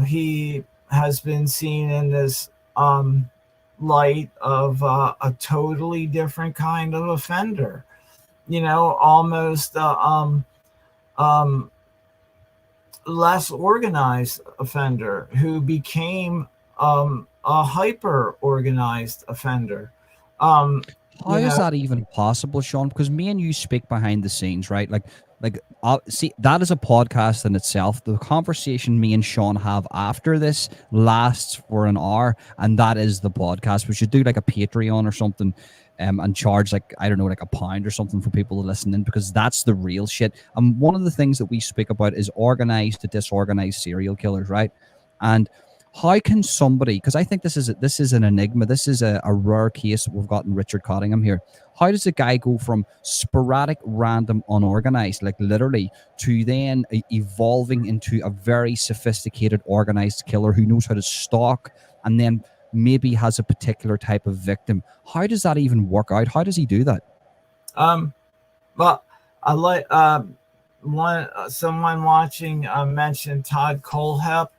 he has been seen in this light of a totally different kind of offender. Almost um, less organized offender who became a hyper organized offender. Um, How you is know, that even possible, Sean? Because me and you speak behind the scenes, right? Like, see, that is a podcast in itself. The conversation me and Sean have after this lasts for an hour, and that is the podcast. We should do like a Patreon or something, and charge like, I don't know, like £1 or something for people to listen in, because that's the real shit. And one of the things that we speak about is organized to disorganized serial killers, right? And how can somebody, because I think this is an enigma, this is a rare case. We've gotten Richard Cottingham here. How does a guy go from sporadic, random, unorganized, like literally, to then evolving into a very sophisticated, organized killer who knows how to stalk and then maybe has a particular type of victim? How does that even work out? How does he do that? um, well, I like someone watching mentioned Todd Colehep.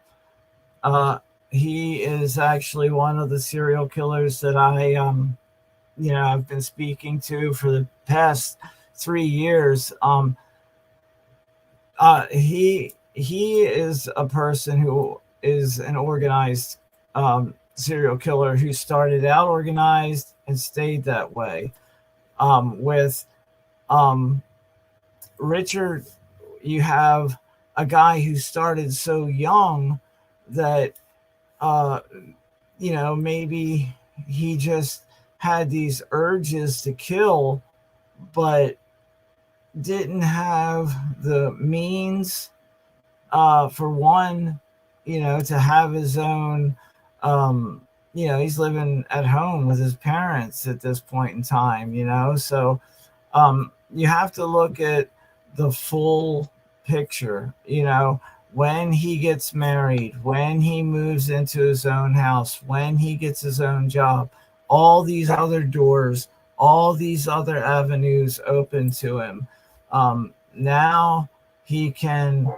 Uh, he is actually one of the serial killers that I've been speaking to for the past 3 years. He is a person who is an organized serial killer who started out organized and stayed that way. With um, Richard, you have a guy who started so young that uh, maybe he just had these urges to kill, but didn't have the means, for one, to have his own. He's living at home with his parents at this point in time. So you have to look at the full picture. When he gets married, when he moves into his own house, when he gets his own job, all these other doors, all these other avenues open to him. Now he can,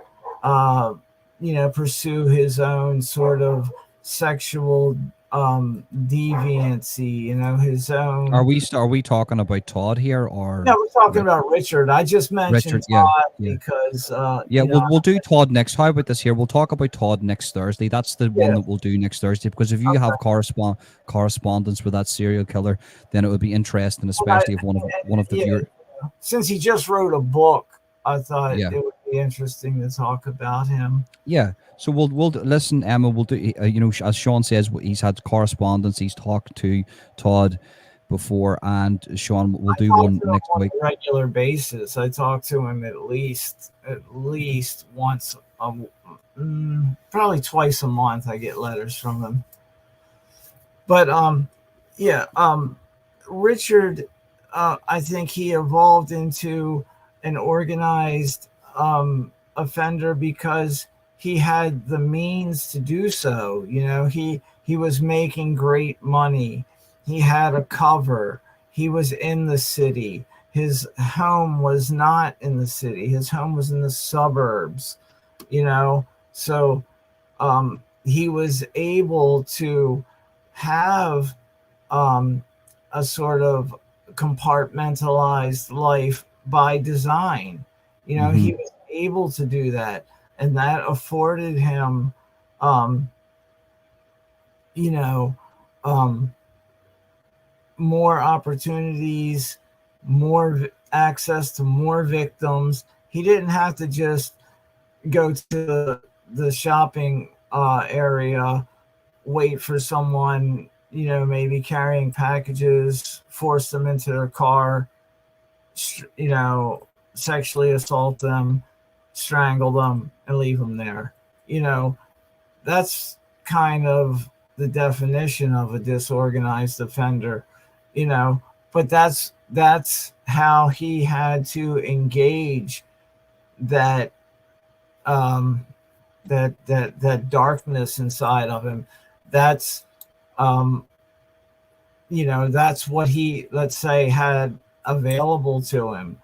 pursue his own sort of sexual deviancy, his Are own. we talking about Todd here, No, or we're talking about Richard. I just mentioned Richard? Yeah, Todd yeah. because, Yeah, we'll do Todd next. How about this here? We'll talk about Todd next Thursday. That's the one yeah, that we'll do next Thursday, because if you have okay. correspondence with that serial killer, then it would be interesting, Well, especially if one of the yeah, viewer. since he just wrote a book, I thought Yeah, it would be interesting to talk about him. yeah. So listen, Emma. We'll do. As Sean says, he's had correspondence. He's talked to Todd before, and Sean, we'll I do talk one to him next on week. a regular basis. I talk to him at least once, probably twice a month. I get letters from him. But yeah, Richard, I think he evolved into an organized offender because he had the means to do so. He was making great money. He had a cover. He was in the city. His home was not in the city. His home was in the suburbs. So he was able to have a sort of compartmentalized life by design. He Hmm. was able to do that, and that afforded him, um, you know, um, more opportunities, more access to more victims. He didn't have to just go to the shopping area, wait for someone, maybe carrying packages, force them into their car, you know, sexually assault them, strangle them, and leave them there. You know, that's kind of the definition of a disorganized offender, you know, but that's how he had to engage that um that darkness inside of him. That's um that's what he, let's say, had available to him.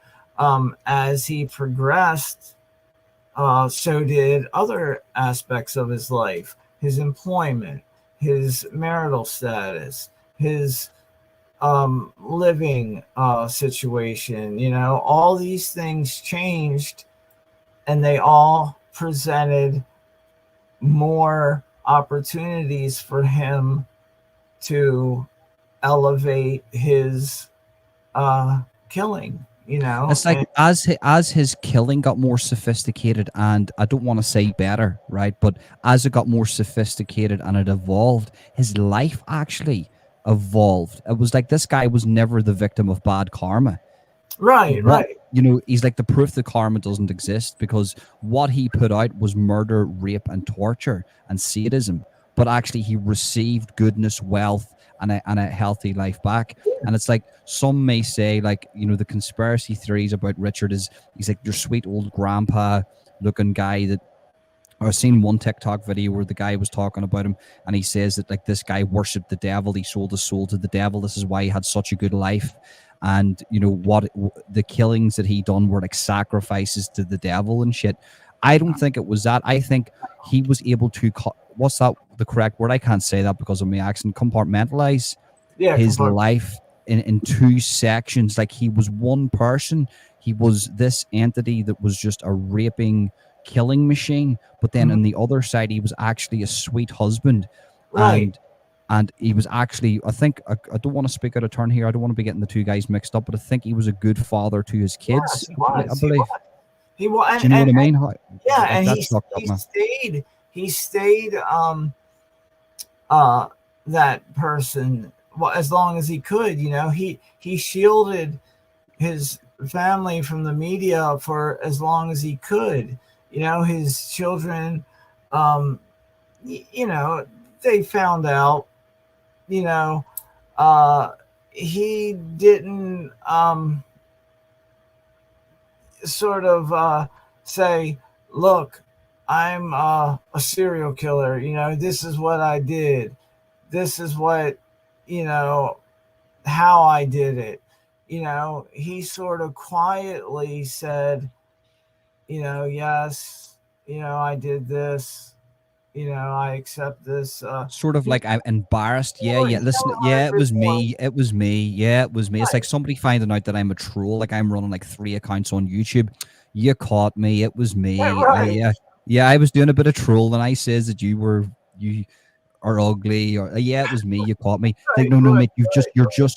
As he progressed, so did other aspects of his life, his employment, his marital status, his living situation. All these things changed, and they all presented more opportunities for him to elevate his killing. It's like And as his killing got more sophisticated, and I don't want to say better, right? But as it got more sophisticated and it evolved, his life actually evolved. It was like this guy was never the victim of bad karma. What, right. he's like the proof that karma doesn't exist, because what he put out was murder, rape, and torture and sadism. But actually, he received goodness, wealth, and a healthy life back. And it's like some may say, like, the conspiracy theories about Richard is he's like your sweet old grandpa looking guy that. I've seen one TikTok video where the guy was talking about him, and he says that like this guy worshipped the devil. He sold his soul to the devil. This is why he had such a good life. And what the killings that he done were like sacrifices to the devil and shit. I don't think it was that. I think he was able to what's that the correct word? I can't say that because of my accent. Compartmentalize Yeah, his life in two sections. Like, he was one person. He was this entity that was just a raping, killing machine, but then on the other side he was actually a sweet husband. right. And he was actually, I think, I don't want to speak out of turn here, I don't want to be getting the two guys mixed up, but I think he was a good father to his kids. Yes, he I was. believe. He was. Do you know what I mean? Yeah, Like, and that's fucked up, he man. stayed. He stayed uh that person, well, as long as he could. He shielded his family from the media for as long as he could. His children, um they found out. you know he didn't sort of say, look, I'm a serial killer. This is what I did. This is what, how I did it. He sort of quietly said, yes, I did this. I accept this. Sort of like, I'm embarrassed. Yeah, He yeah. Listen, never yeah, wanted it was reform. me. It was me. Yeah, it was me. It's like Right, somebody finding out that I'm a troll. Like, I'm running like 3 accounts on YouTube. You caught me. It was me. right, Yeah, I was doing a bit of troll, and I says that you are ugly, or yeah, it was me. You caught me. Like, right, no, right, mate.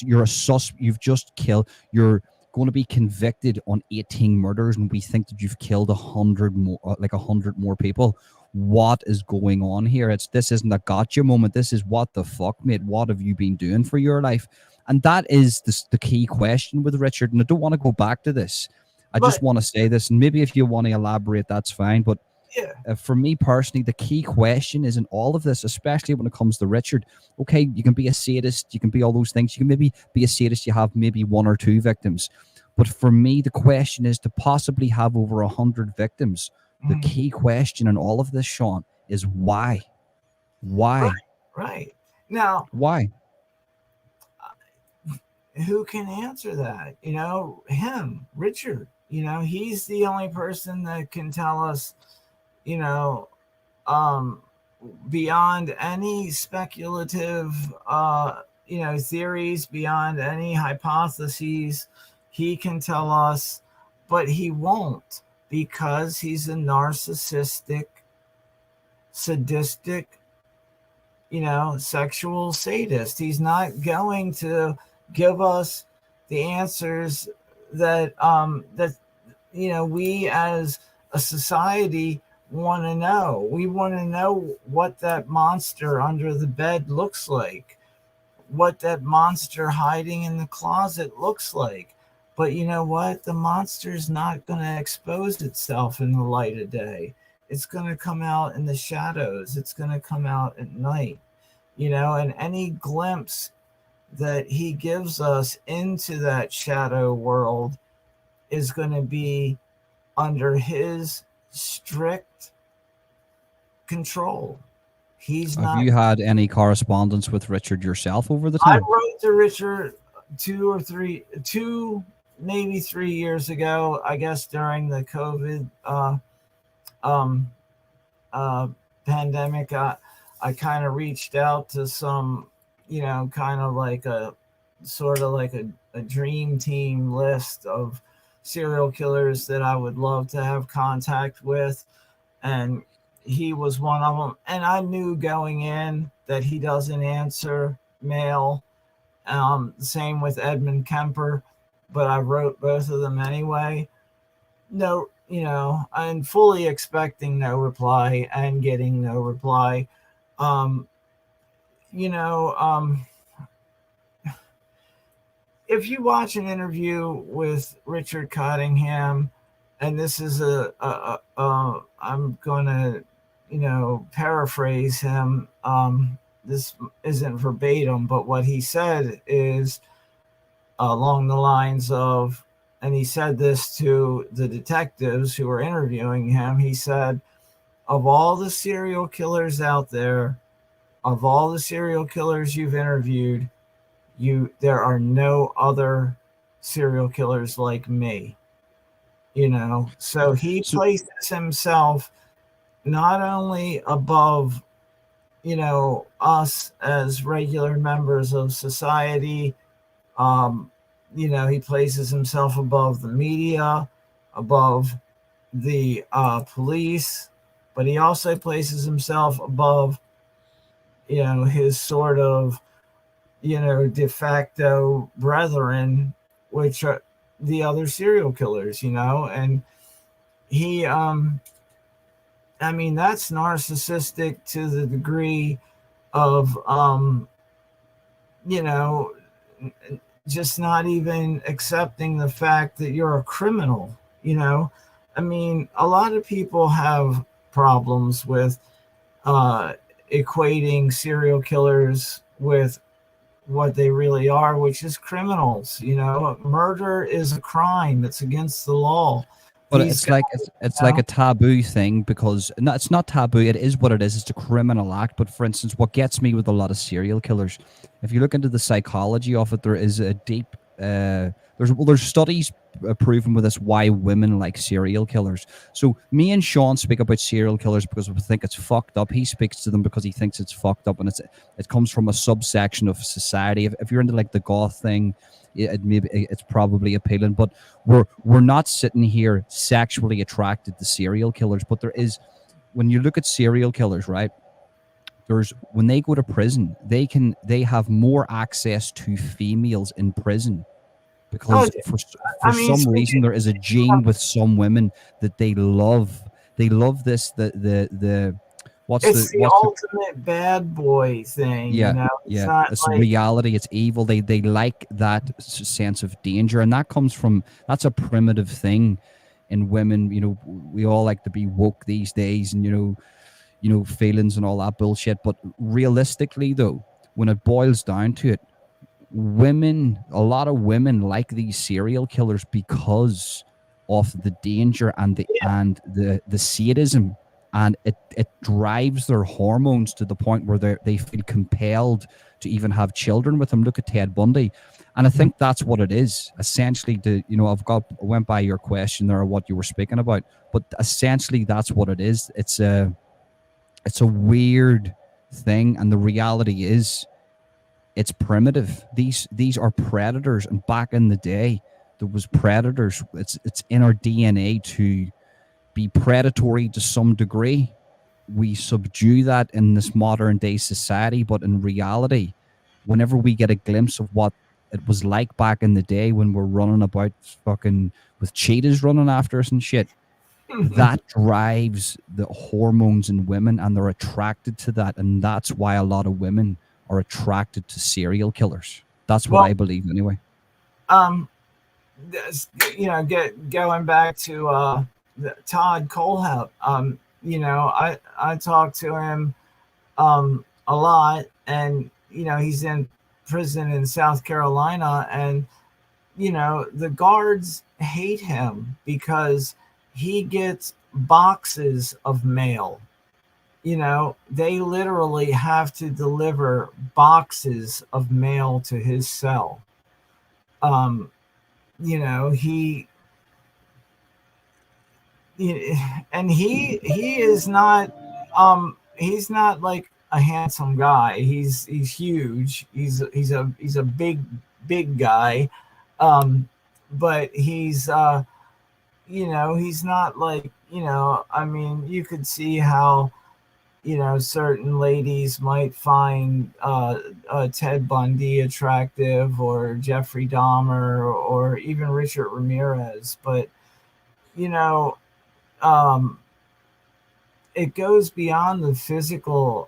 You're a sus. You've just killed. You're going to be convicted on 18 murders, and we think that you've killed 100 more, like 100 more people. What is going on here? This isn't a gotcha moment. This is, what the fuck, mate? What have you been doing for your life? And that is the key question with Richard. And I don't want to go back to this. I just right. want to say this, and maybe if you want to elaborate, that's fine. But Yeah, for me personally, the key question is in all of this, especially when it comes to Richard. Okay, you can be a sadist, you can be all those things. You can maybe be a sadist, you have maybe 1 or 2 victims. But for me, the question is to possibly have over 100 victims. The key question in all of this, Sean, is why? right, Why? right. Now, Why? who can answer that? Him, Richard. He's the only person that can tell us, you know, um, beyond any speculative, theories, beyond any hypotheses. He can tell us, but he won't, because he's a narcissistic, sadistic, sexual sadist. He's not going to give us the answers that we as a society want to know. We want to know what that monster under the bed looks like, what that monster hiding in the closet looks like. But you know what? The monster's not going to expose itself in the light of day. It's going to come out in the shadows. It's going to come out at night, and any glimpse that he gives us into that shadow world is going to be under his strict control. He's Have not. you had any correspondence with Richard yourself over the I time? wrote to Richard two, maybe 3 years ago, I guess during the COVID um, uh, pandemic. I kind of reached out to some, kind of like a sort of like a dream team list of serial killers that I would love to have contact with. And he was one of them. And I knew going in that he doesn't answer mail. Same with Edmund Kemper, but I wrote both of them anyway. No, I'm fully expecting no reply and getting no reply. Um, you know, um, if you watch an interview with Richard Cottingham, and this is I'm going to, paraphrase him. This isn't verbatim, but what he said is along the lines of, and he said this to the detectives who were interviewing him. He said, of all the serial killers out there, of all the serial killers you've interviewed, there are no other serial killers like me. So he So, places himself not only above, us as regular members of society. um, he places himself above the media, above the police, but he also places himself above, his sort of, de facto brethren, which are the other serial killers, and he, I mean, that's narcissistic to the degree of, you know, just not even accepting the fact that you're a criminal, I mean, a lot of people have problems with uh, equating serial killers with what they really are, which is criminals. Murder is a crime, it's against the law. but These it's guys, like it's like a taboo thing because no, it's not taboo. It is what it is. It's a criminal act. But for instance, what gets me with a lot of serial killers, if you look into the psychology of it, there is a deep. There's studies proven with this why women like serial killers. So me and Sean speak about serial killers because we think it's fucked up. He speaks to them because he thinks it's fucked up, and it comes from a subsection of society. If you're into like the goth thing, it's probably appealing, but we're not sitting here sexually attracted to serial killers. But there is, when you look at serial killers, right, there's, when they go to prison, they have more access to females in prison oh, because for I mean, some reason there is a gene with some women that they love this, the it's the what's the ultimate bad boy thing, yeah, It's yeah. not It's like, reality. It's evil. They like that sense of danger, and that comes from, that's a primitive thing in women. We all like to be woke these days, and feelings and all that bullshit. But realistically, though, when it boils down to it, a lot of women like these serial killers because of the danger and the sadism, and it drives their hormones to the point where they feel compelled to even have children with them. Look at Ted Bundy, and I think that's what it is essentially. I went by your question there, or what you were speaking about, but essentially that's what it is. It's a weird thing, and the reality is it's primitive. These are predators, and back in the day, there was predators. It's in our DNA to be predatory to some degree. We subdue that in this modern day society, but in reality, whenever we get a glimpse of what it was like back in the day when we're running about fucking with cheetahs running after us and shit, that drives the hormones in women, and they're attracted to that, and that's why a lot of women are attracted to serial killers. That's what well, I believe anyway. um, going back to Todd Colehep. I talked to him a lot, and he's in prison in South Carolina, and the guards hate him because he gets boxes of mail. They literally have to deliver boxes of mail to his cell. Um, he and he is not he's not like a handsome guy. He's huge. He's a big guy. But he's not like, I mean, you could see how certain ladies might find Ted Bundy attractive, or Jeffrey Dahmer, or even Richard Ramirez. But you know um, it goes beyond the physical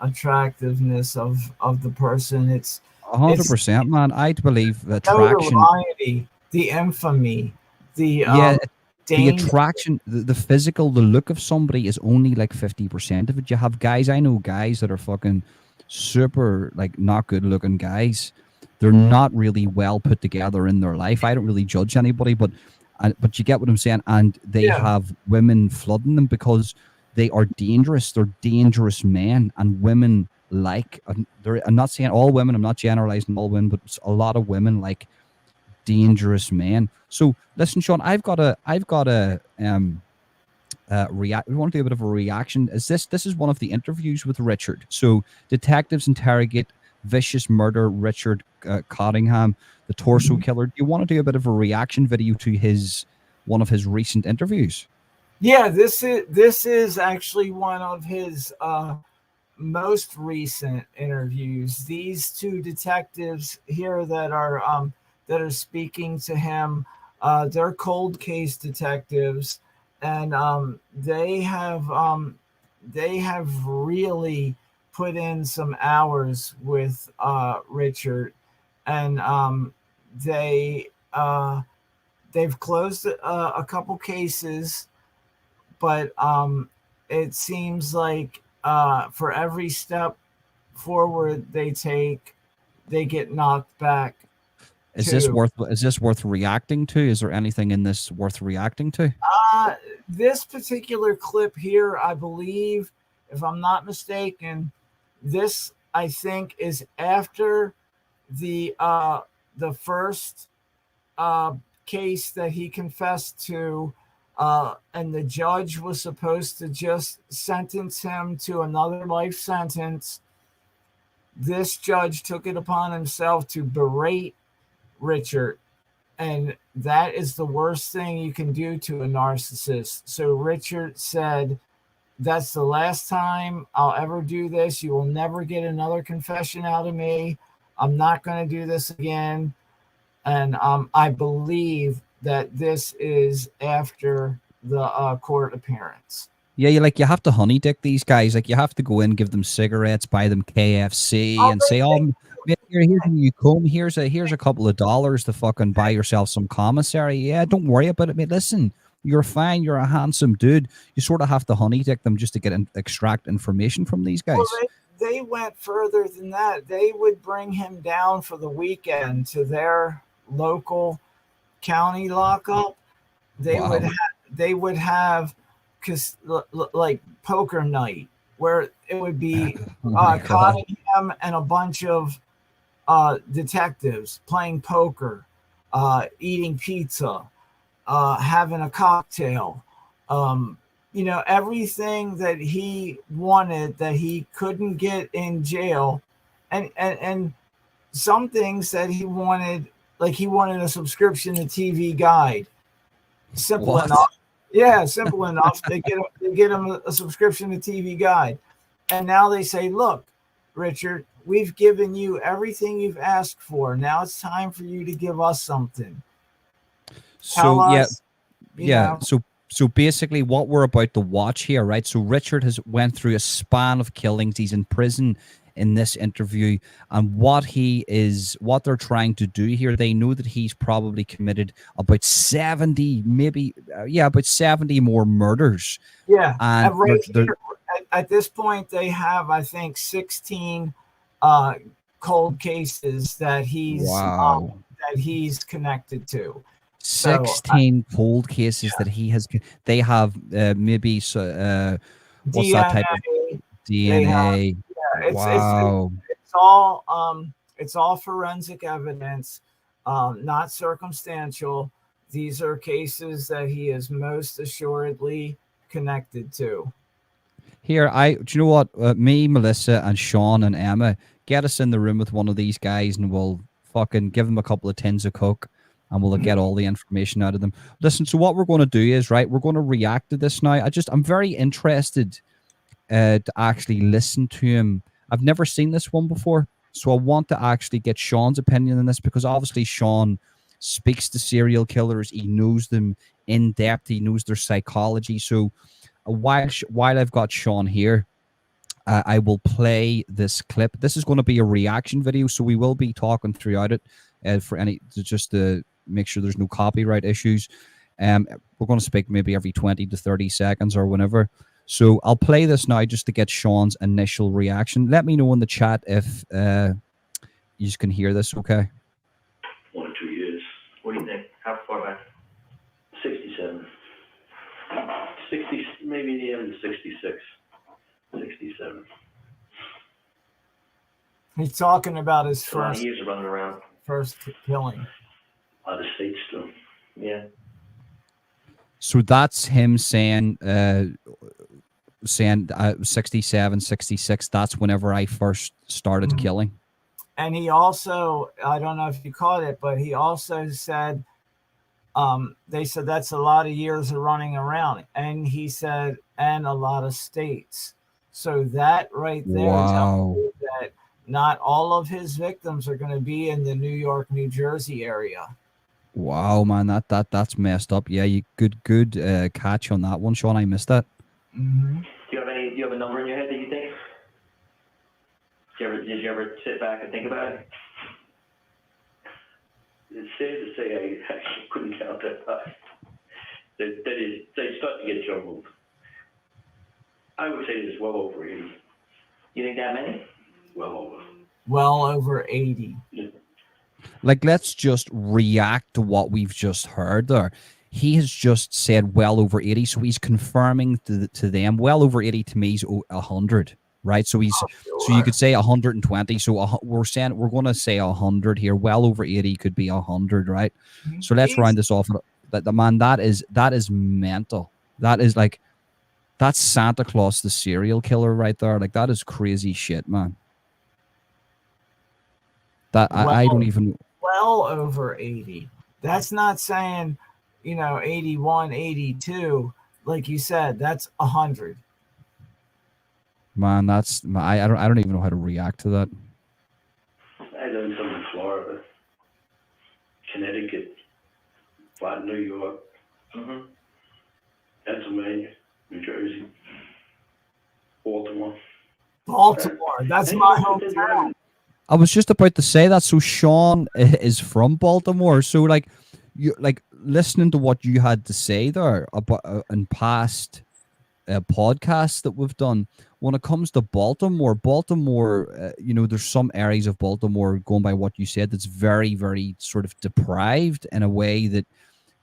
attractiveness of the person. It's 100%, man. I'd believe attraction. notoriety, the infamy, the Yeah, the danger. attraction, the physical, the look of somebody is only like 50% of it. You have guys, I know guys that are fucking super, like, not good looking guys. They're not really well put together in their life. I don't really judge anybody, but you get what I'm saying. And they Yeah, have women flooding them because they are dangerous. They're dangerous men, and women like. I'm not saying all women. I'm not generalizing all women, but a lot of women like dangerous men. So listen, Sean, I've got a react. We want to do a bit of a reaction. This is one of the interviews with Richard. So detectives interrogate vicious murder Richard Cottingham, the torso killer. Do you want to do a bit of a reaction video to his one of his recent interviews? yeah. This is actually one of his most recent interviews. These two detectives here that are speaking to him, they're cold case detectives, and they have really put in some hours with Richard, and they they've closed a couple cases, but it seems like for every step forward they take, they get knocked back too. Is this worth reacting to? Is there anything in this worth reacting to? Uh, this particular clip here, I believe, if I'm not mistaken, this I think is after the first uh, case that he confessed to, and the judge was supposed to just sentence him to another life sentence. This judge took it upon himself to berate Richard, and that is the worst thing you can do to a narcissist. So Richard said, "That's the last time I'll ever do this. You will never get another confession out of me. I'm not going to do this again." And I believe that this is after the court appearance. Yeah, you have to honey dick these guys. Like, you have to go in, give them cigarettes, buy them KFC, Oh, and say, "Oh, mate, here's when you come. Here's a couple of dollars to fucking buy yourself some commissary. Yeah, don't worry about it, mate. Listen, you're fine. You're a handsome dude. You sort of have to honey dick them just to extract information from these well, guys." they went further than that. They would bring him down for the weekend to their local county lockup. They would Wow. have like poker night, where it would be Oh my god. Cottingham and a bunch of detectives playing poker, eating pizza, having a cocktail. Everything that he wanted that he couldn't get in jail, and some things that he wanted, like he wanted a subscription to TV Guide. Simple What? enough. Yeah, simple enough. They get him a subscription to TV Guide, and now they say, "Look, Richard, we've given you everything you've asked for. Now it's time for you to give us something. Tell So yeah, us, you yeah. know." So basically, what we're about to watch here, right? So Richard has went through a span of killings. He's in prison in this interview and what they're trying to do here. They know that he's probably committed about 70, maybe, about 70 more murders. Yeah, And right here at this point, they have, I think, 16 cold cases that wow. he's connected to. So 16 cold cases that he has. They have maybe what's that type of DNA. They have, DNA? yeah, Wow. it's all forensic evidence, not circumstantial. These are cases that he is most assuredly connected to. Here, do you know what? Me, Melissa, and Sean and Emma, get us in the room with one of these guys, and we'll fucking give them a couple of tins of coke, and we'll get all the information out of them. Listen, so what we're going to do is, right, we're going to react to this now. I'm very interested to actually listen to him. I've never seen this one before, so I want to actually get Sean's opinion on this, because obviously Sean speaks to serial killers. He knows them in depth. He knows their psychology. So while I've got Sean here, I will play this clip. This is going to be a reaction video, so we will be talking throughout it just to make sure there's no copyright issues. We're going to speak maybe every 20 to 30 seconds or whenever. So I'll play this now just to get Sean's initial reaction. Let me know in the chat if you can hear this okay. 1 or 2 years. What do you think? How far back? 67. 60, maybe the end of 66. 67. He's talking about his A lot of years of running around. first killing. Out of state still. Yeah. So that's him saying 67, 66. That's whenever I first started killing. And he also, I don't know if you caught it, but he also said, they said that's a lot of years of running around. And he said, and a lot of states. So that right there tells you that not all of his victims are going to be in the New York, New Jersey area. Wow, man, that's messed up. Yeah, you good catch on that one, Sean. I missed that. Mm-hmm. Do you have a number in your head that you think? Did you ever sit back and think about it? It's sad to say I actually couldn't count that high. They start to get jumbled. I would say there's well over 80. You think that many? Well over. Well over 80. Yeah. Like, let's just react to what we've just heard there. He has just said well over 80, so he's confirming to them. Well over 80 to me is 100, right? So so you could say 120. So we're going to say 100 here. Well over 80 could be 100, right? So let's round this off. The man, that is mental. That is like, that's Santa Claus the serial killer right there. Like, that is crazy shit, man. I don't even. Well over 80. That's not saying, 81, 82. Like you said, that's 100. Man, I don't even know how to react to that. I done some in Florida, Connecticut, New York, Pennsylvania, New Jersey, Baltimore. That's my hometown. I was just about to say that. So Sean is from Baltimore. So like, you listening to what you had to say there about in past podcasts that we've done. When it comes to Baltimore, there's some areas of Baltimore, going by what you said, that's very, very sort of deprived in a way that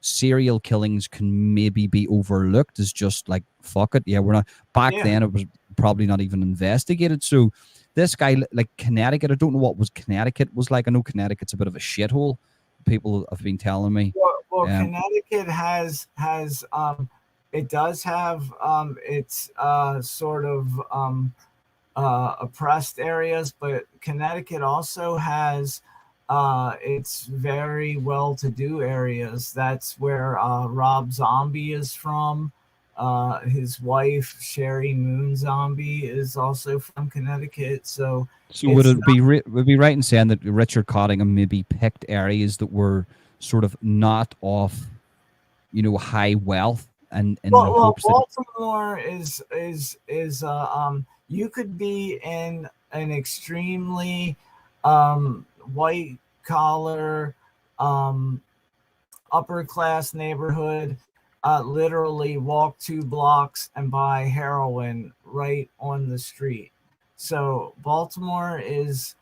serial killings can maybe be overlooked as just like, fuck it. Yeah, we're not. Back then, it was probably not even investigated. So this guy, like Connecticut, I don't know what Connecticut was like. I know Connecticut's a bit of a shithole. People have been telling me. Well, Connecticut has it does have its sort of oppressed areas, but Connecticut also has its very well-to-do areas. That's where Rob Zombie is from. His wife Sherry Moon Zombie is also from Connecticut. So would it be right in saying that Richard Cottingham maybe picked areas that were sort of not of, high wealth, and in the hopes Baltimore is you could be in an extremely white collar, upper class neighborhood. Literally walk 2 blocks and buy heroin right on the street. So Baltimore it's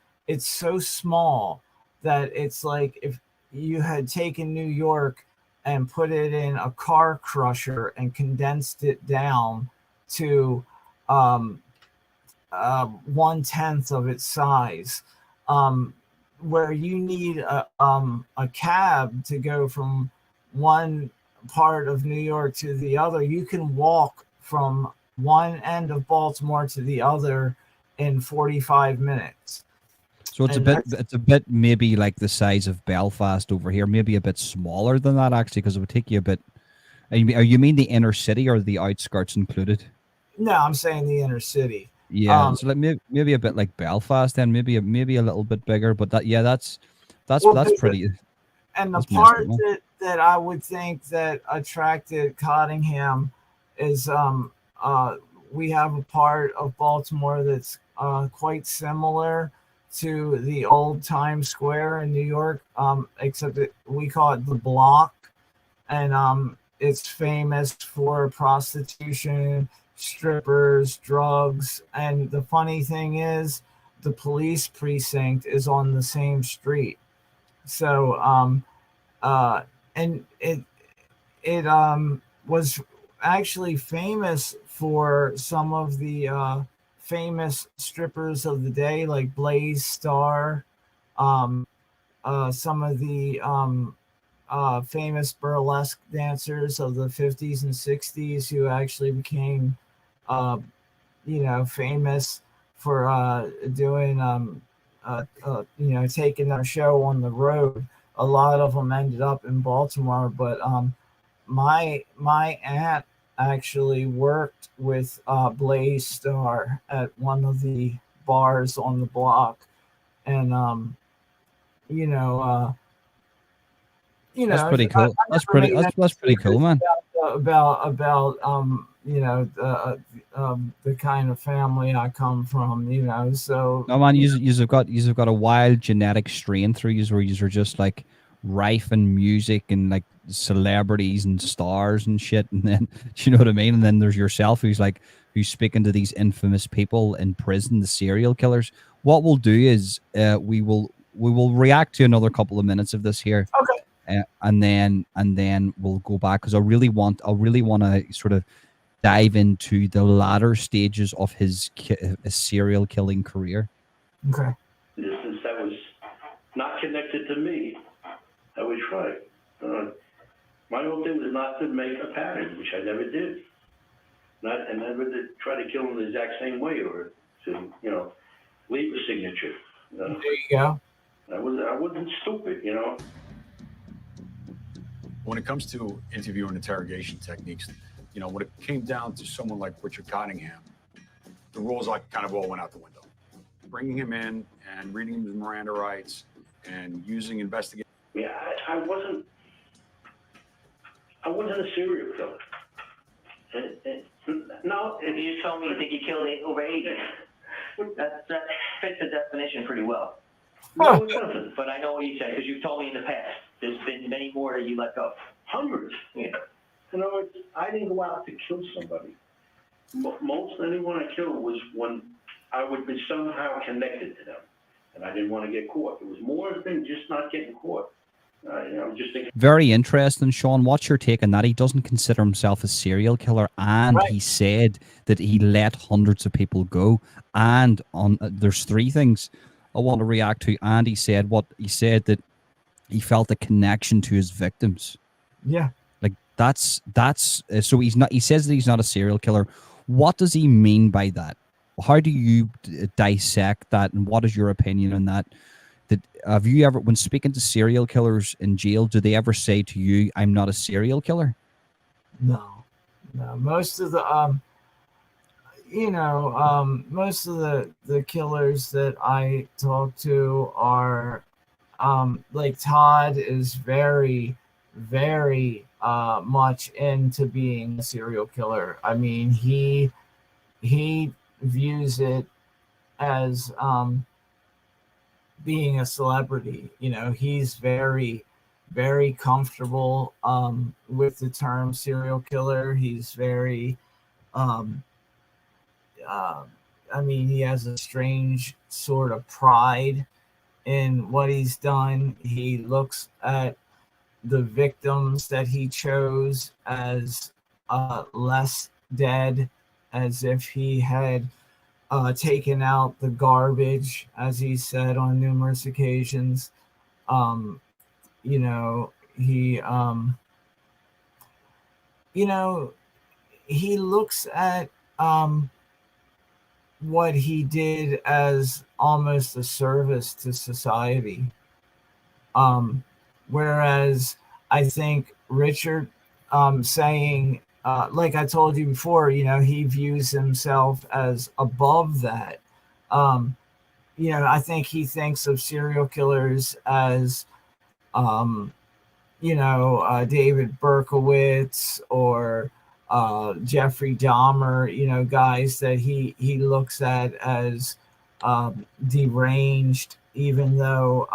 so small that it's like if you had taken New York and put it in a car crusher and condensed it down to 1/10 of its size, where you need a cab to go from one part of New York to the other. You can walk from one end of Baltimore to the other in 45 minutes. So it's a bit maybe like the size of Belfast over here, maybe a bit smaller than that actually, because it would take you a bit. You mean the inner city or the outskirts included? No, I'm saying the inner city. Yeah, so like maybe a bit like Belfast, then maybe a little bit bigger, but that's Well, pretty. and the That's messed part up. that I would think that attracted Cottingham is we have a part of Baltimore that's quite similar to the old Times Square in New York, except that we call it the Block, and it's famous for prostitution, strippers, drugs, and the funny thing is, the police precinct is on the same street. So, and it was actually famous for some of the famous strippers of the day, like Blaze Star, some of the famous burlesque dancers of the 50s and 60s who actually became, famous for doing, taking their show on the road. A lot of them ended up in Baltimore, but my aunt actually worked with Blaze Star at one of the bars on the block, and That's pretty cool. That's pretty cool, man. About the kind of family I come from, so No, man, you've got a wild genetic strain through you where you're just like rife in music and like celebrities and stars and shit, and then you know what I mean. And then there's yourself, who's speaking to these infamous people in prison, the serial killers. What we'll do is we will react to another couple of minutes of this here, okay. and then we'll go back because I really want to sort of dive into the latter stages of his serial killing career. Okay. Since that was not connected to me, I was right. My whole thing was not to make a pattern, which I never did. And never to try to kill him the exact same way or to, leave a signature. There you go. I wasn't stupid, When it comes to interview and interrogation techniques, when it came down to someone like Richard Cottingham, the rules kind of all went out the window. Bringing him in and reading him his Miranda rights and using investigation. Yeah, I wasn't a serial killer. No, If you just told me you think you killed over 80, that fits the definition pretty well. no, it doesn't. But I know what you said because you've told me in the past. There's been many more that you let go. Hundreds. Yeah. I didn't go out to kill somebody. Most anyone I killed was when I would be somehow connected to them, and I didn't want to get caught. It was more than just not getting caught. Just thinking. Very interesting, Sean. What's your take on that? He doesn't consider himself a serial killer, and Right. he said that he let hundreds of people go. And there's three things I want to react to. And he said that he felt a connection to his victims. Yeah. Like that's so he's not. He says that he's not a serial killer. What does he mean by that? How do you dissect that, and what is your opinion on that? Have you ever, when speaking to serial killers in jail, do they ever say to you, "I'm not a serial killer"? No. Most of the most of the killers that I talk to are like Todd is very, very much into being a serial killer. I mean, he views it as being a celebrity. You know, he's very, very comfortable with the term serial killer. He's very, um, uh, I mean, he has a strange sort of pride in what he's done. He looks at the victims that he chose as less dead, as if he had taken out the garbage, as he said on numerous occasions. Um, you know, he, you know, he looks at what he did as almost a service to society. Whereas I think Richard saying, like I told you before, you know, he views himself as above that. Um, you know, I think he thinks of serial killers as, um, you know, David Berkowitz or Jeffrey Dahmer, you know, guys that he looks at as deranged, even though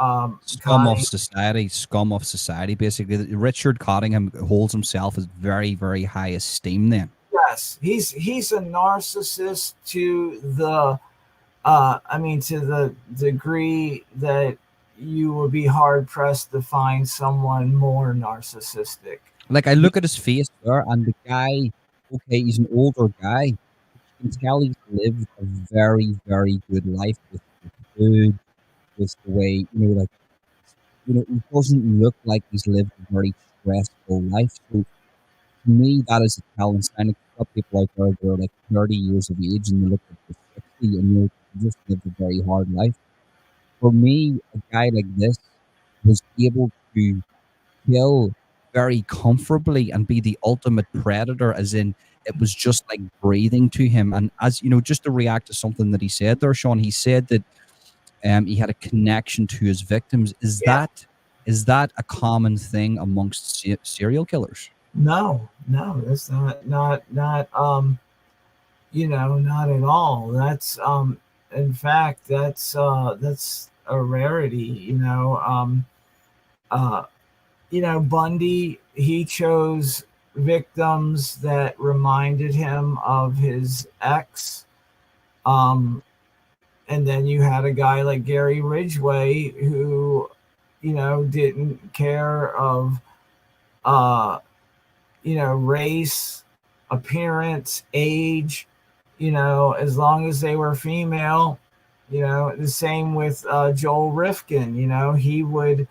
Scum of society, scum of society. Basically, Richard Cottingham holds himself as very, very high esteem. Then, yes, he's a narcissist to the I mean, to the degree that you would be hard pressed to find someone more narcissistic. like, I look at his face there, and the guy, okay, he's an older guy. You can tell he's lived a very, very good life with food, with the way, like, he doesn't look like he's lived a very stressful life. So to me, that is a talent sign. Like, you've got people out there that are like 30 years of age and they look like they're 60, and they just lived a very hard life. For me, a guy like this was able to kill very comfortably and be the ultimate predator, as in it was just like breathing to him. And as you know, just to react to something that he said there, Sean, he said that he had a connection to his victims. Is Yeah. that a common thing amongst serial killers? No, that's not you know, not at all. That's in fact that's a rarity, uh you know, Bundy, he chose victims that reminded him of his ex. Um and then you had a guy like Gary Ridgway who, you know, didn't care of uh you know, race, appearance, age, you know, as long as they were female. You know, the same with Joel Rifkin. You know, he would,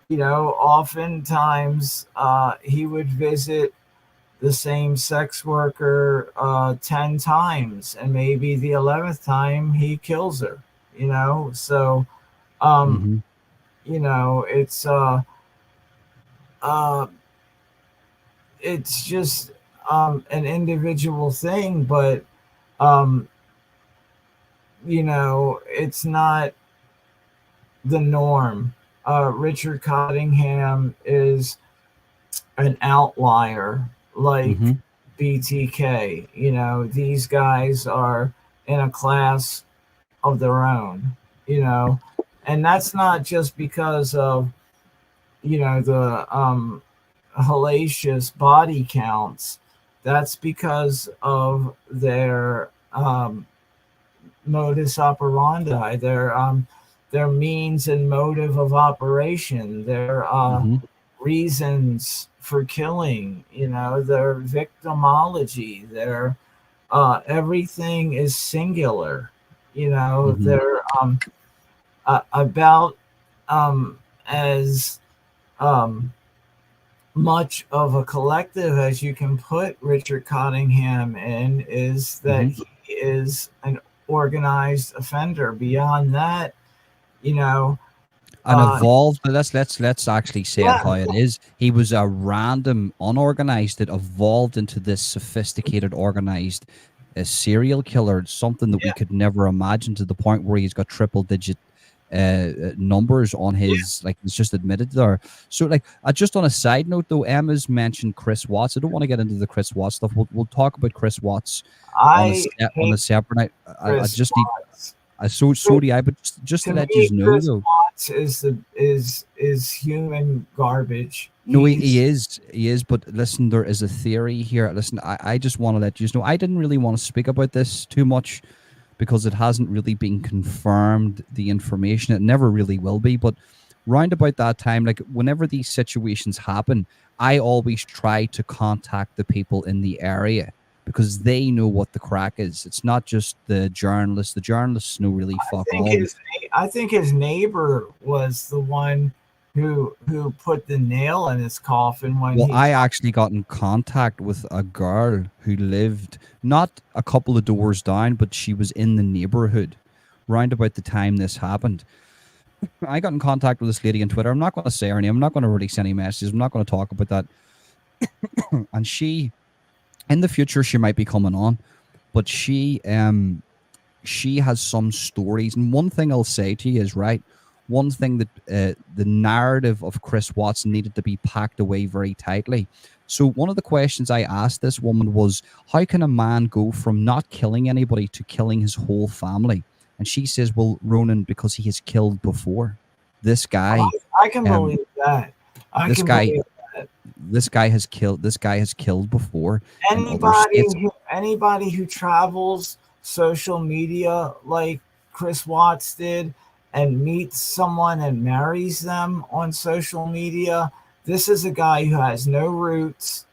you know, oftentimes he would visit the same sex worker 10 times, and maybe the 11th time he kills her, you know. So, Mm-hmm. you know, uh, it's just an individual thing, but um, you know, it's not the norm. Richard Cottingham is an outlier, like Mm-hmm. BTK. You know, these guys are in a class of their own. You know, and that's not just because of, you know, the hellacious body counts. That's because of their modus operandi, their means and motive of operation, their Mm-hmm. reasons for killing. You know, their victimology, their everything is singular. You know, Mm-hmm. they're about as um, much of a collective as you can put Richard Cottingham in, is that Mm-hmm. he is an organized offender. Beyond that, you know, And uh, evolved. Let's actually say it yeah, how it is. He was a random, unorganized that evolved into this sophisticated, organized serial killer. Something that we yeah, could never imagine, to the point where he's got triple digit numbers on yeah. his, like, he's just admitted there. So, like, just on a side note though, Emma's mentioned Chris Watts. I don't want to get into the Chris Watts stuff. We'll talk about Chris Watts on I on a hate separate night. I Chris just need Watts. So sorry, but just to To let me, you know Chris though. Watts is human garbage. No, he is. But listen, there is a theory here. Listen, I just want to let you know. I didn't really want to speak about this too much because it hasn't really been confirmed. The information, it never really will be. But round about that time, like whenever these situations happen, I always try to contact the people in the area because they know what the crack is. It's not just the journalists. The journalists know really fuck all. I think his neighbor was the one who put the nail in his coffin when Well, he. I actually got in contact with a girl who lived not a couple of doors down, but she was in the neighborhood round about the time this happened. I got in contact with this lady on Twitter. I'm not going to say her name. I'm not going to release any messages. I'm not going to talk about that. And she, in the future, she might be coming on, but she has some stories. And one thing I'll say to you is, right, one thing that the narrative of Chris Watson needed to be packed away very tightly. So one of the questions I asked this woman was, how can a man go from not killing anybody to killing his whole family? And she says, well, Ronan, because he has killed before. This guy, I can believe that. This guy has killed before in other states. Anybody who travels social media like Chris Watts did and meets someone and marries them on social media, this is a guy who has no roots.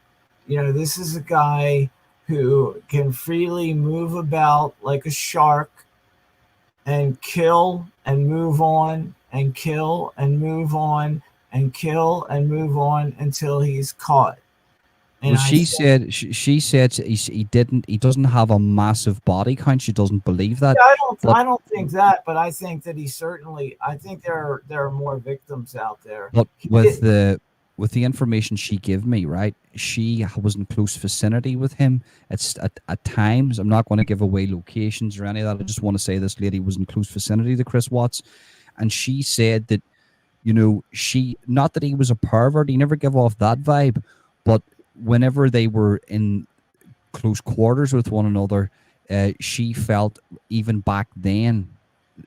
This is a guy who can freely move about like a shark and kill and move on and kill and move on and kill and move on until he's caught. Well, she said he doesn't have a massive body count. She doesn't believe that. Yeah, I don't think that, but I think that I think there are more victims out there. But with the information she gave me, right, she was in close vicinity with him. It's at times. I'm not going to give away locations or any of that. I just want to say this lady was in close vicinity to Chris Watts, and she said that, not that he was a pervert. He never gave off that vibe, but whenever they were in close quarters with one another, she felt even back then,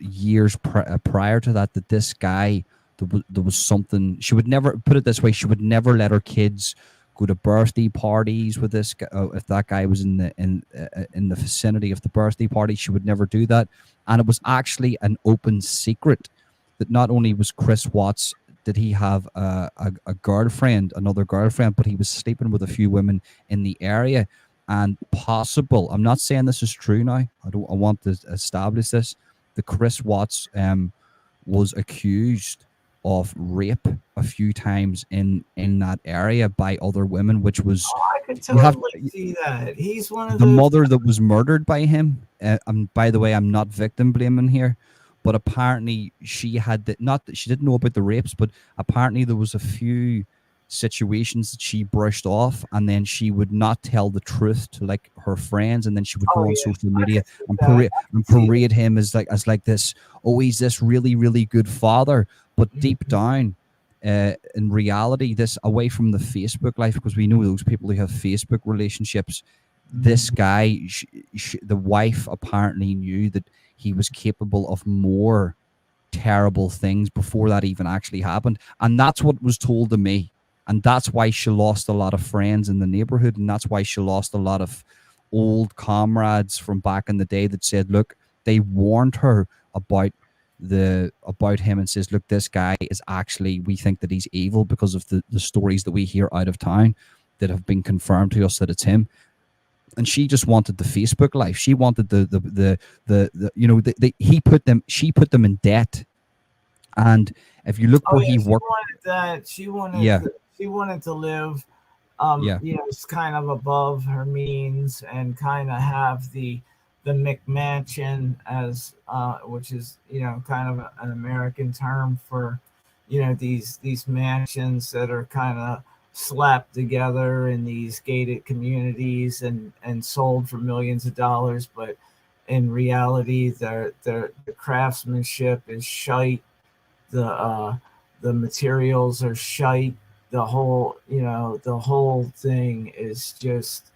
years prior to that, that this guy, there was something. She would never, put it this way, she would never let her kids go to birthday parties with this guy. If that guy was in the vicinity of the birthday party, she would never do that. And it was actually an open secret that not only was Chris Watts, did he have a girlfriend, another girlfriend, but he was sleeping with a few women in the area. And possible, I'm not saying this is true now. I want to establish this. The Chris Watts was accused of rape a few times in that area by other women, which was I could totally see that. He's one of the mother that was murdered by him. And by the way, I'm not victim blaming here, but apparently she had not that she didn't know about the rapes, but apparently there was a few situations that she brushed off, and then she would not tell the truth to like her friends, and then she would go on social media and parade him as like this, oh, he's this really, really good father. But deep down, in reality, this, away from the Facebook life, because we know those people who have Facebook relationships, this guy, the wife apparently knew that he was capable of more terrible things before that even actually happened. And that's what was told to me. And that's why she lost a lot of friends in the neighborhood. And that's why she lost a lot of old comrades from back in the day that said, look, they warned her about him and says, look, this guy is actually, we think that he's evil because of the stories that we hear out of town that have been confirmed to us that it's him. And she just wanted the Facebook life. She wanted she put them in debt. And if you look where he worked, she wanted to live, it's kind of above her means and kind of have the McMansion as, which is, kind of an American term for, these mansions that are kind of slapped together in these gated communities and sold for millions of dollars, but in reality, the craftsmanship is shite. The materials are shite. The whole thing is just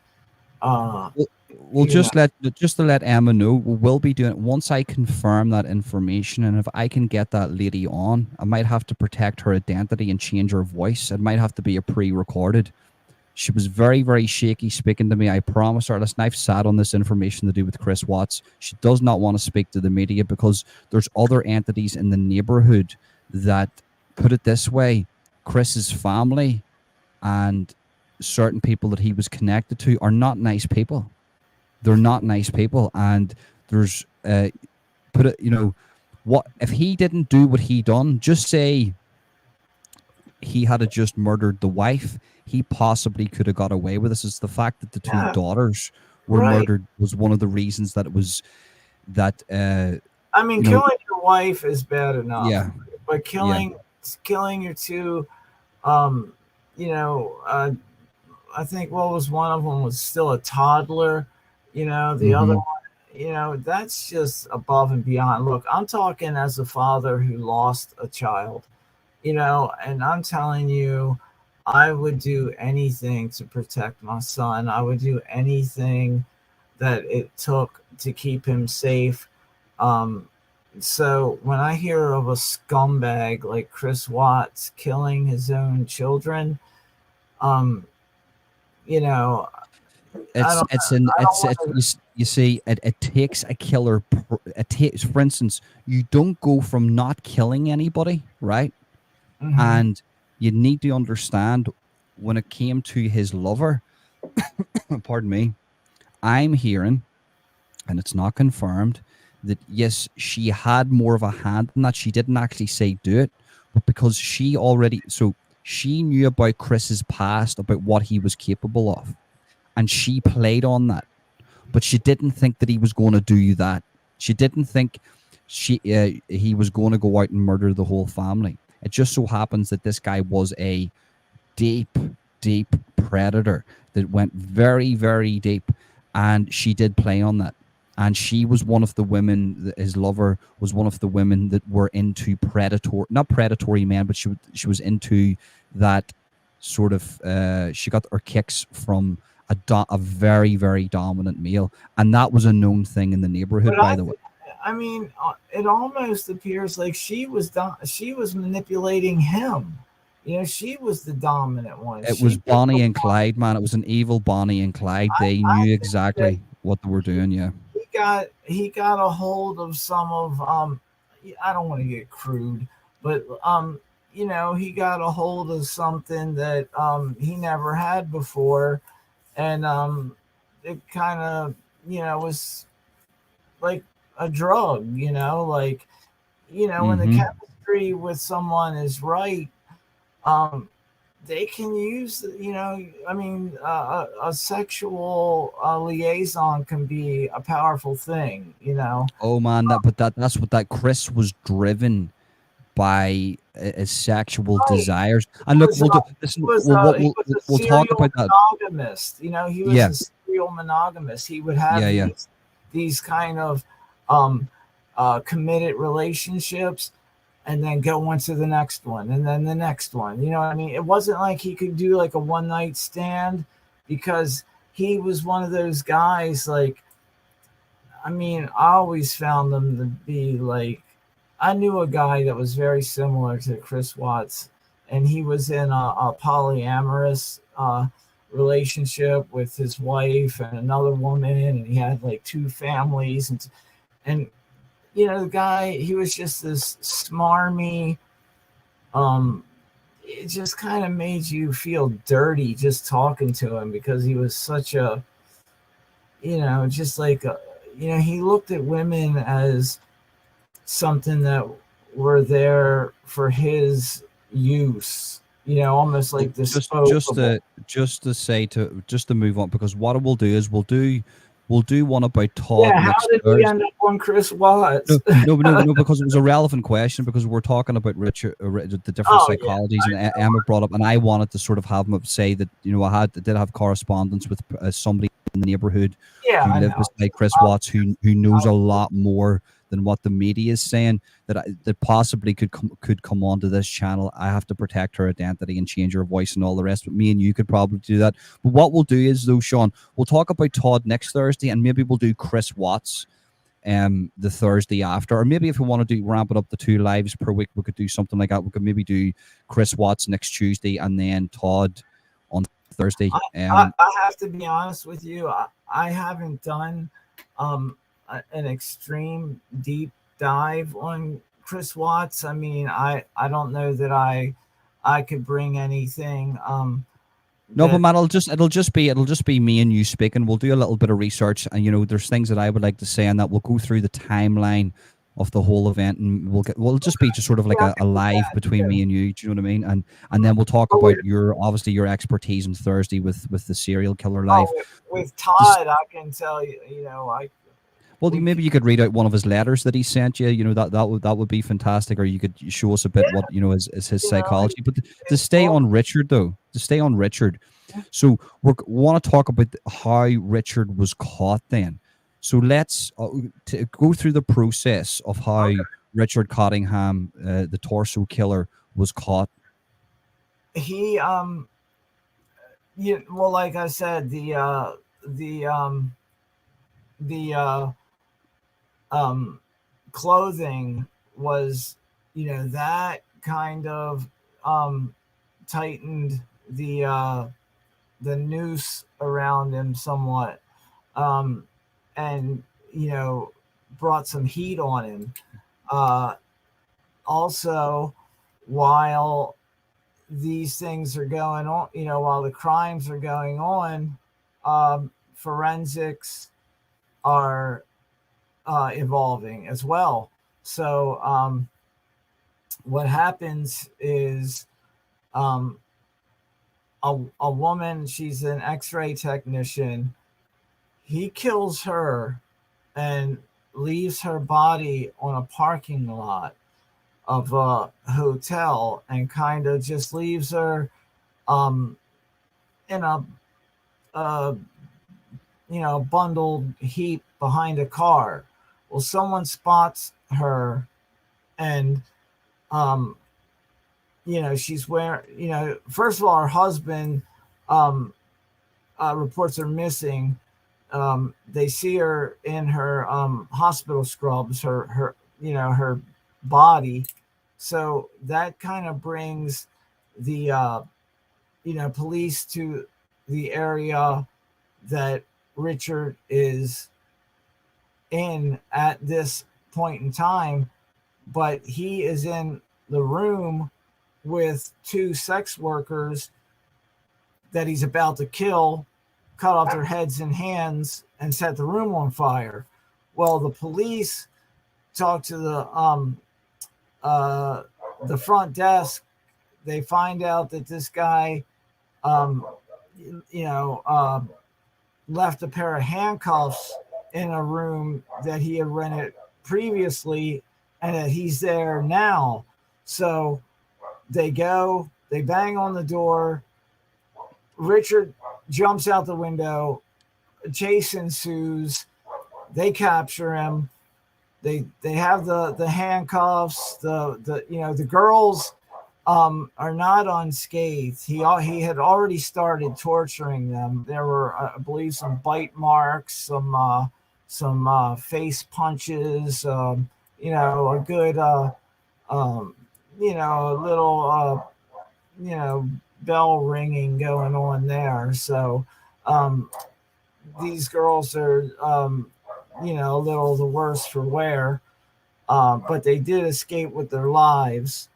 Well, just to let Emma know, we'll be doing it once I confirm that information, and if I can get that lady on, I might have to protect her identity and change her voice. It might have to be a pre-recorded. She was very, very shaky speaking to me. I promised her, listen, I've sat on this information to do with Chris Watts. She does not want to speak to the media because there's other entities in the neighborhood that, put it this way, Chris's family and certain people that he was connected to are not nice people. They're not nice people. And there's, what if he didn't do what he done? Just say he had just murdered the wife, he possibly could have got away with this. It's the fact that the two daughters were murdered was one of the reasons that it was that. I mean, killing your wife is bad enough. Yeah, but killing your two, I think what was one of them was still a toddler. The other one, that's just above and beyond. Look, I'm talking as a father who lost a child. And I'm telling you, I would do anything to protect my son. I would do anything that it took to keep him safe. So when I hear of a scumbag like Chris Watts killing his own children, you see, it takes a killer. It takes, for instance, you don't go from not killing anybody, right? Mm-hmm. And you need to understand when it came to his lover, pardon me, I'm hearing, and it's not confirmed, that yes, she had more of a hand in that. She didn't actually say do it, but because she knew about Chris's past, about what he was capable of, and she played on that. But she didn't think that he was going to do that. She didn't think he was going to go out and murder the whole family. It just so happens that this guy was a deep, deep predator that went very, very deep, and she did play on that. And she was one of the women, his lover was one of the women that were into not predatory men, but she was into that sort of, she got her kicks from a very, very dominant male. And that was a known thing in the neighborhood, by the way. I mean, it almost appears like she was manipulating him. She was the dominant one. It was Bonnie and Clyde, man. It was an evil Bonnie and Clyde. They knew exactly what they were doing. Yeah. He got a hold of some of I don't want to get crude, but he got a hold of something that he never had before, and it kind of was like a drug, when the chemistry with someone is right, they can use, a sexual liaison can be a powerful thing, Oh man, that's what that Chris was driven by, his sexual desires. And look, we'll talk about that. Monogamist, he was a serial monogamist. He would have these kind of committed relationships, and then go on to the next one, and then the next one. It wasn't like he could do like a one night stand, because he was one of those guys. I always found them to be like, I knew a guy that was very similar to Chris Watts, and he was in a polyamorous relationship with his wife and another woman, and he had like two families, and the guy, he was just this smarmy, it just kind of made you feel dirty just talking to him, because he was such a, just like, he looked at women as something that were there for his use, almost like disposable. Just to move on, because what we'll do is we'll do one about Todd. Yeah, how did we end up on Chris Watts? No, because it was a relevant question, because we're talking about Richard, the different psychologies, and Emma brought up, and I wanted to sort of have him say that, I did have correspondence with somebody in the neighborhood who lived beside Chris Watts, who knows a lot more than what the media is saying, that possibly could come onto this channel. I have to protect her identity and change her voice and all the rest. But me and you could probably do that. But what we'll do is, though, Sean, we'll talk about Todd next Thursday, and maybe we'll do Chris Watts the Thursday after, or maybe if we want to do ramp it up to 2 lives per week, we could do something like that. We could maybe do Chris Watts next Tuesday and then Todd on Thursday. I have to be honest with you. I haven't done an extreme deep dive on Chris Watts. I mean, I don't know that I could bring anything. No, but man, it'll just be me and you speaking. We'll do a little bit of research, and there's things that I would like to say, and that we'll go through the timeline of the whole event, and we'll just be just sort of like a live between me and you. Do you know what I mean? And then we'll talk about your expertise on Thursday with the serial killer life. With Todd, I can tell you, Well, maybe you could read out one of his letters that he sent you. That would be fantastic. Or you could show us a bit what is his psychology. But to stay on Richard, though, so we want to talk about how Richard was caught. Then, so let's go through the process of how Richard Cottingham, the torso killer, was caught. He well, like I said, the clothing was, that kind of tightened the noose around him somewhat, and brought some heat on him. Also, while these things are going on, while the crimes are going on, forensics are evolving as well. So what happens is a woman, she's an X-ray technician. He kills her and leaves her body on a parking lot of a hotel, and kind of just leaves her in a bundled heap behind a car. Well, someone spots her, and she's wearing, first of all, her husband reports her missing. They see her in her hospital scrubs, her body. So that kind of brings the police to the area that Richard is in at this point in time, but he is in the room with 2 sex workers that he's about to kill, cut off their heads and hands, and set the room on fire. Well, the police talk to the front desk. They find out that this guy left a pair of handcuffs in a room that he had rented previously, and that he's there now. So they bang on the door. Richard jumps out the window. Chase ensues. They capture him. They have the handcuffs. The girls are not unscathed. He had already started torturing them. There were, I believe, some bite marks, some face punches, a good, a little, bell ringing going on there. So these girls are, a little the worse for wear, but they did escape with their lives.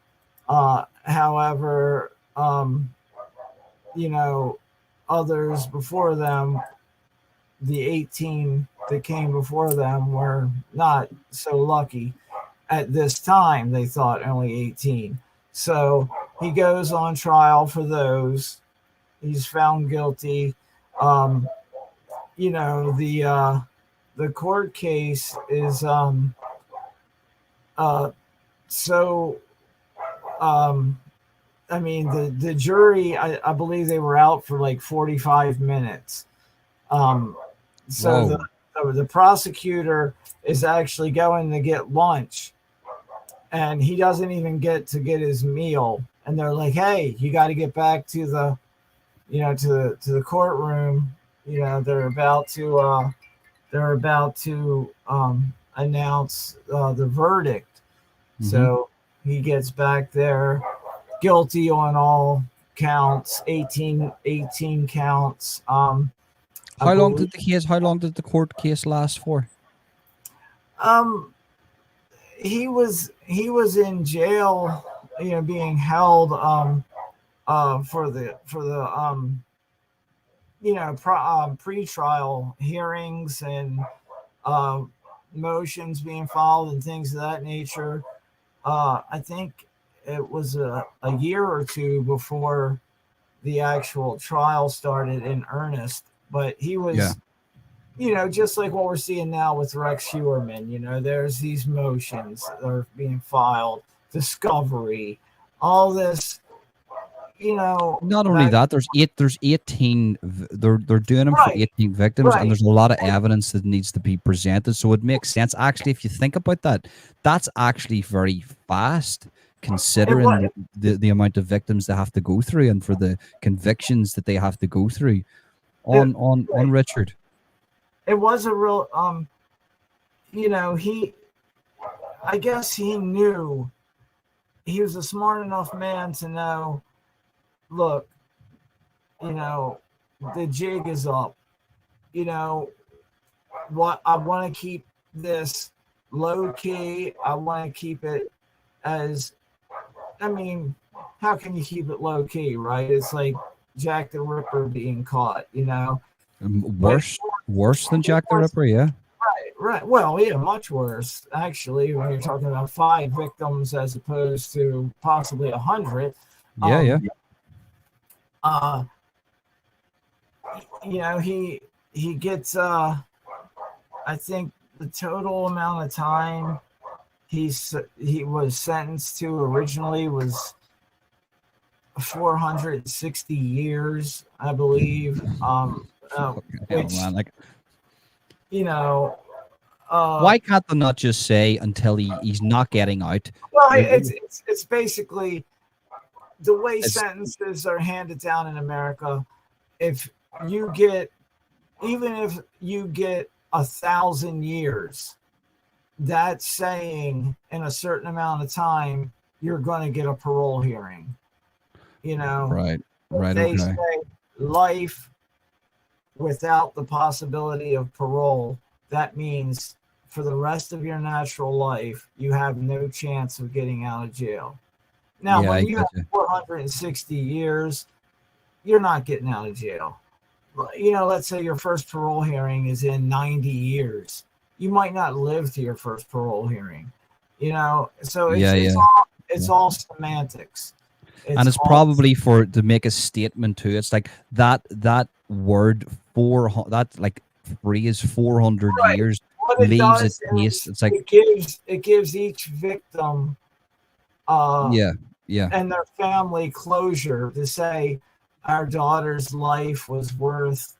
However, others before them, the 18 that came before them, were not so lucky. At this time, they thought only 18. So he goes on trial for those. He's found guilty. The court case is the jury, I believe they were out for like 45 minutes. the prosecutor is actually going to get lunch, and he doesn't even get to get his meal. And they're like, "Hey, you got to get back to the, to the courtroom. They're about to announce the verdict." Mhm. So he gets back there, guilty on all counts, 18 counts. I How long believe- did the court case last for? He was in jail, being held for the pre-trial hearings and motions being filed and things of that nature. I think it was a year or two before the actual trial started in earnest, but he was, just like what we're seeing now with Rex Heuermann. There's these motions that are being filed, discovery, all this. Not only that, there's 18. They're doing them for Right, 18 victims, and right. there's a lot of evidence that needs to be presented. So it makes sense, actually, if you think about that. That's actually very fast, considering the amount of victims they have to go through and for the convictions that they have to go through. On Richard. It was a real I guess he knew, he was a smart enough man to know, look, the jig is up. What I want to keep this low key. I want to keep it as, how can you keep it low key, right? It's like Jack the Ripper being caught, Worse than Jack the Ripper, yeah. Right. Well, yeah, much worse, actually, when you're talking about 5 victims as opposed to possibly 100. Yeah. He gets, I think the total amount of time he was sentenced to originally was 460 years, I believe. Which, man, like, why why can't they not just say until he's not getting out? Well, it's basically the way sentences are handed down in America. If you get 1,000 years, that's saying in a certain amount of time you're going to get a parole hearing. Right. They Okay. say life without the possibility of parole. That means for the rest of your natural life, you have no chance of getting out of jail. Now, when you have 460 years, you're not getting out of jail. Let's say your first parole hearing is in 90 years. You might not live to your first parole hearing. So it's all semantics. And it's probably to make a statement too. It's like that word that like phrase 400 years leaves it taste. It's like it gives each victim and their family closure to say our daughter's life was worth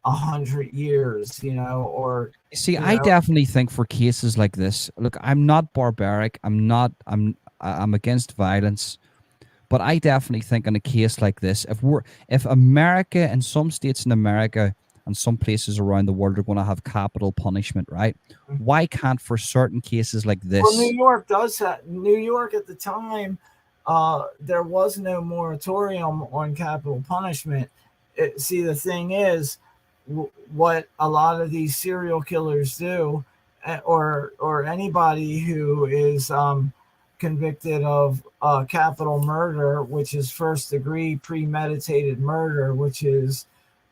100 years, or I definitely think for cases like this, look, I'm not barbaric. I'm against violence. But I definitely think in a case like this, if America and some states in America and some places around the world are going to have capital punishment, right? Why can't for certain cases like this? Well, New York does that. New York at the time, there was no moratorium on capital punishment. See, the thing is, what a lot of these serial killers do, or anybody who is convicted of capital murder, which is first degree premeditated murder, which is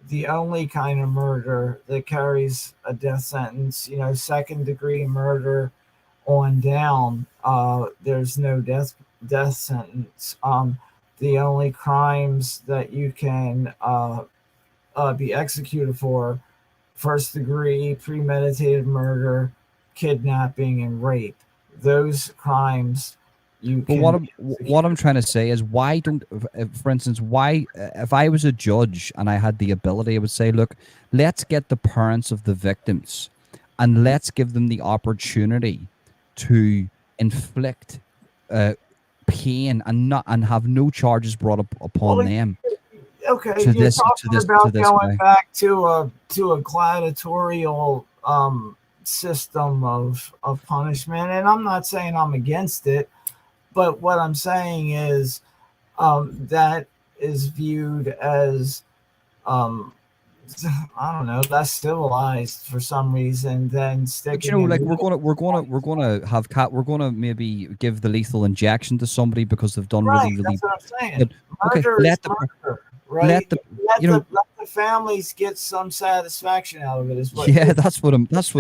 the only kind of murder that carries a death sentence. Second degree murder on down, there's no death sentence. The only crimes that you can be executed for: first degree premeditated murder, kidnapping, and rape. Those crimes But what I'm trying to say is, why don't, for instance, if I was a judge and I had the ability, I would say, look, let's get the parents of the victims and let's give them the opportunity to inflict pain and have no charges brought up upon Well, them okay, to you're this talking about this going guy. back to a gladiatorial system of punishment, and I'm not saying I'm against it, but what I'm saying is that is viewed as I don't know, less civilized for some reason than But sticking in. like we're gonna maybe give the lethal injection to somebody because they've done Right, really that's what I'm saying. but okay, Murder is murder, right? let the Let the families get some satisfaction out of it. Is what? yeah, that's what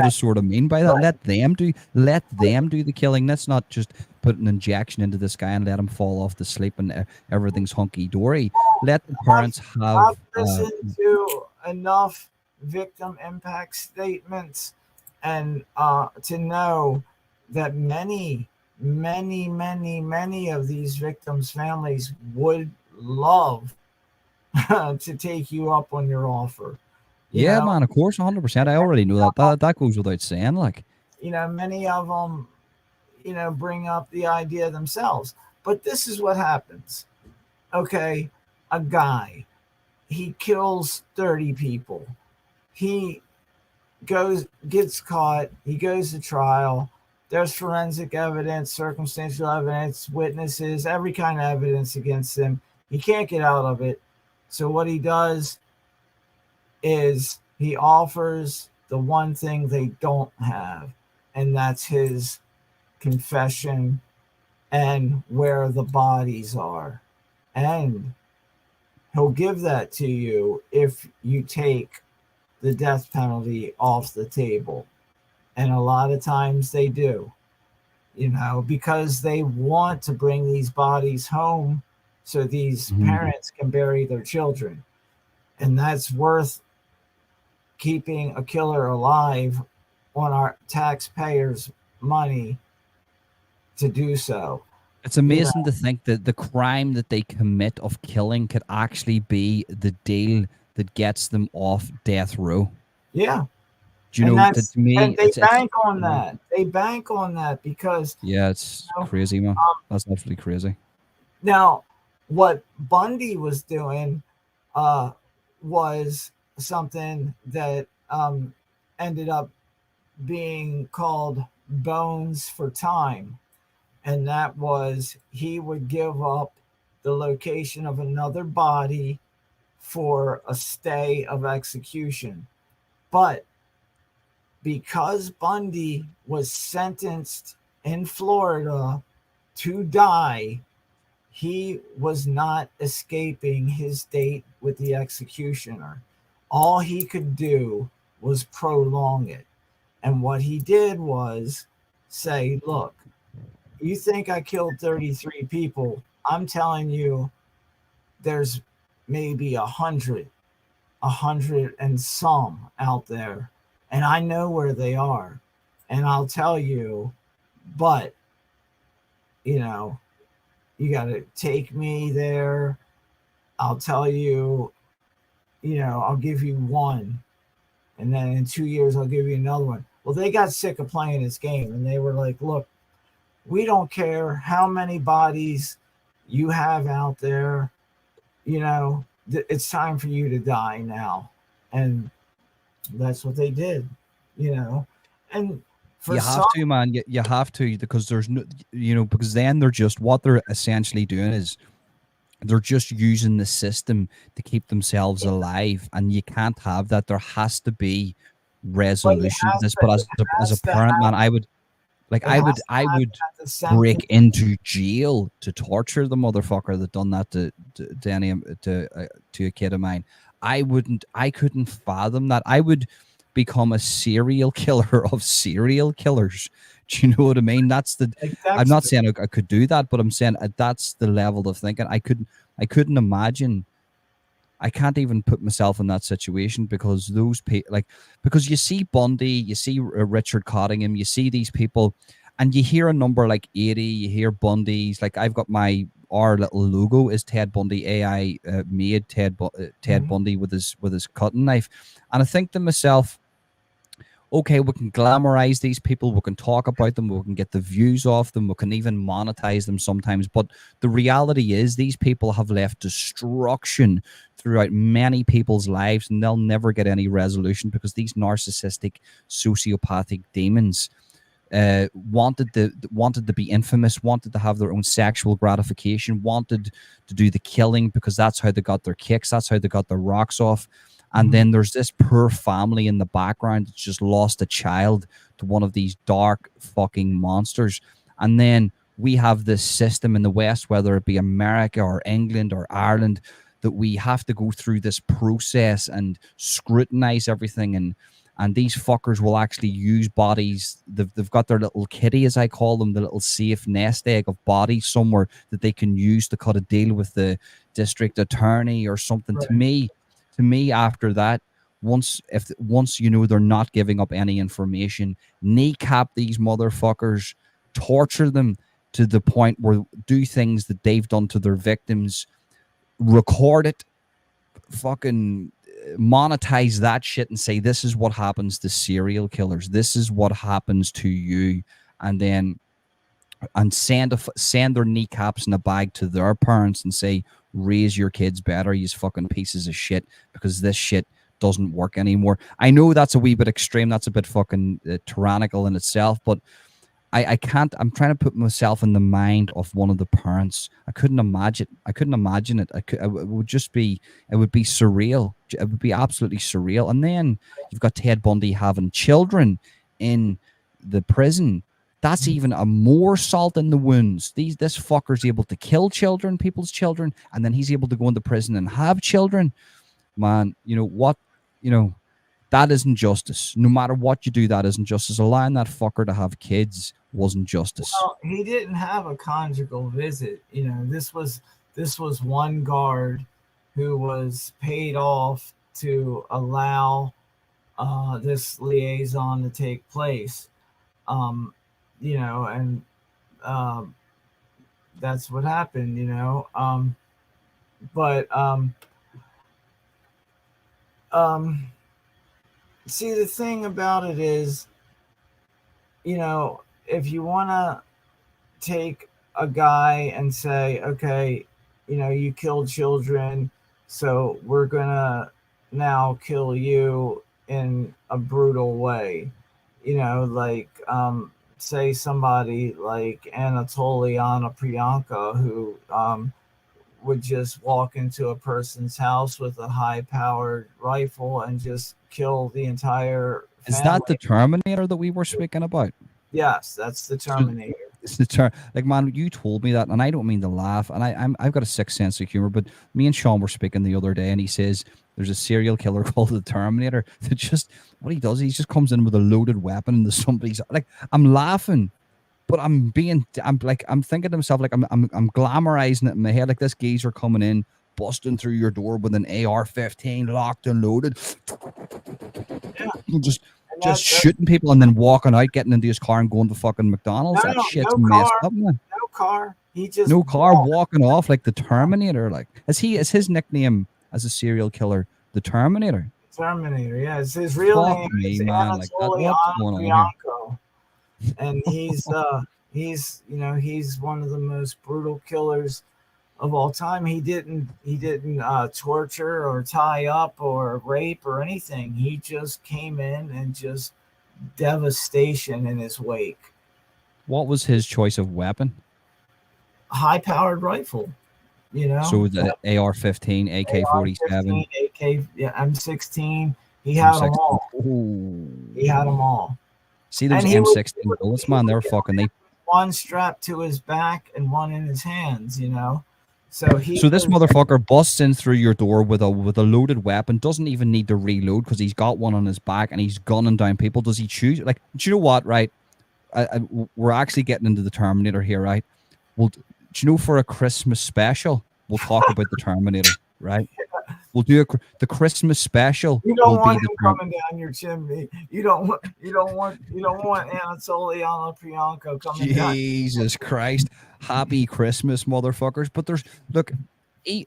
I sort of mean by that. Let them do the killing. Let's not just put an injection into this guy and let him fall off to sleep and everything's hunky dory. Let the parents I've have listened to enough victim impact statements and to know that many of these victims' families would love to take you up on your offer. yeah, man, of course, 100%. I already know that goes without saying. Like, Many of them, bring up the idea themselves. But this is what happens. Okay, a guy, he kills 30 people. He gets caught, he goes to trial. There's forensic evidence, circumstantial evidence, witnesses, every kind of evidence against him. He can't get out of it. So what he does is he offers the one thing they don't have, and that's his confession and where the bodies are. And he'll give that to you if you take the death penalty off the table. And a lot of times they do, because they want to bring these bodies home so these parents can bury their children. And that's worth keeping a killer alive on our taxpayers' money to do so. it's amazing to think that the crime that they commit of killing could actually be the deal that gets them off death row. Yeah. Do you know that to me? And they bank on that. They bank on that because yeah, it's crazy, man. That's absolutely crazy. Now, what Bundy was doing was something that ended up being called bones for time. And that was he would give up the location of another body for a stay of execution. But because Bundy was sentenced in Florida to die, he was not escaping his date with the executioner. All he could do was prolong it. And what he did was say, look, you think I killed 33 people. I'm telling you, there's maybe 100 and some out there. And I know where they are. And I'll tell you, but, you got to take me there. I'll tell you, I'll give you one. And then in 2 years, I'll give you another one. Well, they got sick of playing this game. And they were like, look, we don't care how many bodies you have out there. It's time for you to die now. And that's what they did, And for you have to, man. You have to, because there's no, because then what they're essentially doing is they're just using the system to keep themselves alive. And you can't have that. There has to be resolution to this. But as a parent, man, I would break into jail to torture the motherfucker that done that to a kid of mine. I couldn't fathom that. I would become a serial killer of serial killers. Do you know what I mean? That's the. Exactly. I'm not saying I could do that, but I'm saying that's the level of thinking. I couldn't imagine. I can't even put myself in that situation because those people, because you see Bundy, you see Richard Cottingham, you see these people, and you hear a number like 80, you hear Bundy's. Like I've got our little logo is Ted Bundy. AI made Ted Bundy with his cutting knife, and I think to myself, okay, we can glamorize these people, we can talk about them, we can get the views off them, we can even monetize them sometimes. But the reality is these people have left destruction throughout many people's lives, and they'll never get any resolution because these narcissistic, sociopathic demons wanted to be infamous, wanted to have their own sexual gratification, wanted to do the killing because that's how they got their kicks, that's how they got their rocks off. And then there's this poor family in the background that's just lost a child to one of these dark fucking monsters. And then we have this system in the West, whether it be America or England or Ireland, that we have to go through this process and scrutinize everything. And these fuckers will actually use bodies. They've got their little kitty, as I call them, the little safe nest egg of bodies somewhere that they can use to cut a deal with the district attorney or something. Right. To me, after that, once you know they're not giving up any information, kneecap these motherfuckers, torture them to the point where do things that they've done to their victims, record it, fucking monetize that shit and say this is what happens to serial killers, this is what happens to you, and then send their kneecaps in a bag to their parents and say raise your kids better, you fucking pieces of shit, because this shit doesn't work anymore. I know that's a wee bit extreme, that's a bit fucking tyrannical in itself, but I can't. I'm trying to put myself in the mind of one of the parents. I couldn't imagine it. It would just be. It would be surreal. It would be absolutely surreal. And then you've got Ted Bundy having children in the prison. That's even a more salt in the wounds. This fucker's able to kill children, people's children, and then he's able to go into prison and have children. Man, you know what? You know, that isn't justice. No matter what you do, that isn't justice. Allowing that fucker to have kids wasn't justice. Well, he didn't have a conjugal visit. You know, this was one guard who was paid off to allow this liaison to take place. You know, and that's what happened. You know, see, the thing about it is, you know, if you want to take a guy and say, okay, you know, you killed children, so we're gonna now kill you in a brutal way, you know, like say somebody like Anatoliana Priyanka, who would just walk into a person's house with a high-powered rifle and just kill the entire family. Is that the Terminator that we were speaking about? Yes, that's the Terminator. It's the like, man, you told me that, and I don't mean to laugh, and I've got a sixth sense of humor, but me and Sean were speaking the other day, and he says there's a serial killer called the Terminator that just, what he does, he just comes in with a loaded weapon into somebody's, like, I'm laughing, but I'm thinking to myself, like, I'm glamorizing it in my head, like this geezer coming in, busting through your door with an AR-15 locked and loaded, just shooting people and then walking out, getting into his car and going to fucking McDonald's. That shit's messed up, man. No car. He just walking off like the Terminator. Like, is his nickname as a serial killer the Terminator? Terminator, yeah. It's his real name. Me, man. Like, what's going on here? And he's you know, he's one of the most brutal killers of all time. He didn't torture or tie up or rape or anything. He just came in and just devastation in his wake. What was his choice of weapon? High-powered rifle, you know. So the AR-15, AK-47, M16. He had them all. Ooh. He had them all. See those M16 bullets, man? They're fucking. One strapped to his back and one in his hands, you know. So this motherfucker busts in through your door with a loaded weapon, doesn't even need to reload because he's got one on his back and he's gunning down people. Does he choose? Like, do you know what, right? We're actually getting into the Terminator here, right? Well, do you know, for a Christmas special, we'll talk about the Terminator, right? We'll do the Christmas special. You don't want him coming down your chimney. You don't want Anatoliana Priyanka coming down. Jesus Christ. Happy Christmas, motherfuckers. But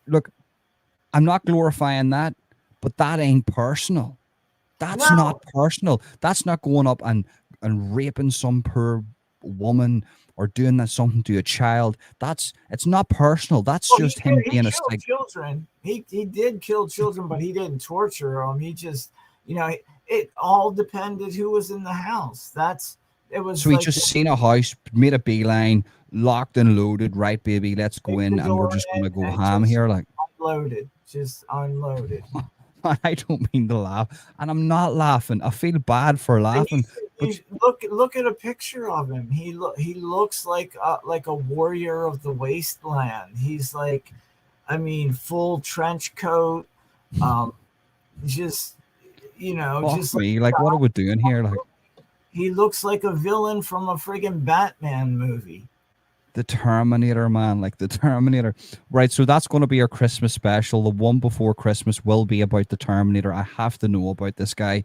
look, I'm not glorifying that, but that ain't personal. That's No, not personal. That's not going up and raping some poor woman or doing that something to a child. It's not personal. That's well, just him he being a killed children. He did kill children, but he didn't torture them. He just, it all depended who was in the house. It was so he like just seen a house, made a beeline, locked and loaded. Right, baby, let's go kick in, the and we're door just gonna in go and ham just here. Like, unloaded. I don't mean to laugh, and I'm not laughing. I feel bad for And laughing, but look at a picture of him. He looks like a warrior of the wasteland. He's like, I mean, full trench coat, um, just fuck just like me. Like, what are we doing here? Like, he looks like a villain from a friggin' Batman movie. the Terminator, man, like the Terminator. Right, so that's going to be our Christmas special. The one before Christmas will be about the Terminator. I have to know about this guy.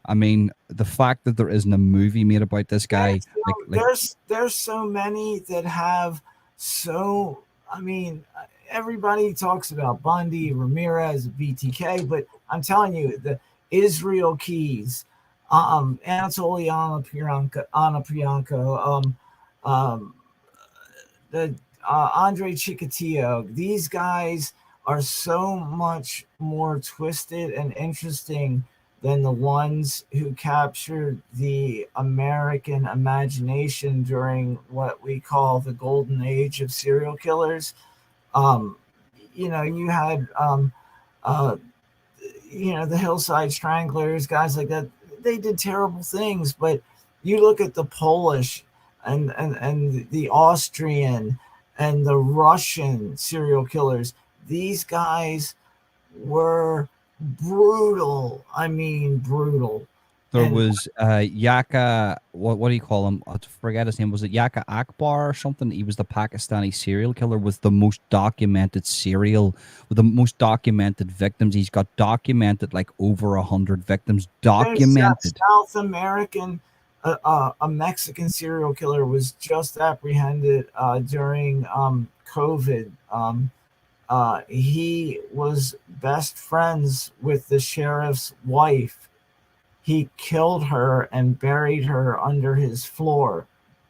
I mean, the fact that there isn't a movie made about this guy, There's so many that have so. I mean, everybody talks about Bundy, Ramirez, BTK, but I'm telling you, the Israel Keys, Anatoly Anaprianko, um, the Andre Chikatilo. These guys are so much more twisted and interesting than the ones who captured the American imagination during what we call the golden age of serial killers. Um, you had, uh, the Hillside Stranglers, guys like that. They did terrible things, but you look at the Polish and the Austrian and the Russian serial killers. These guys were brutal. I mean, brutal. there And was Yaka. What do you call him? I forget his name. Was it Yaka Akbar or something? He was the Pakistani serial killer with the most documented victims. He's got documented like over 100 victims. there's Documented. South American, a Mexican serial killer was just apprehended during COVID. He was best friends with the sheriff's wife. He killed her and buried her under his floor.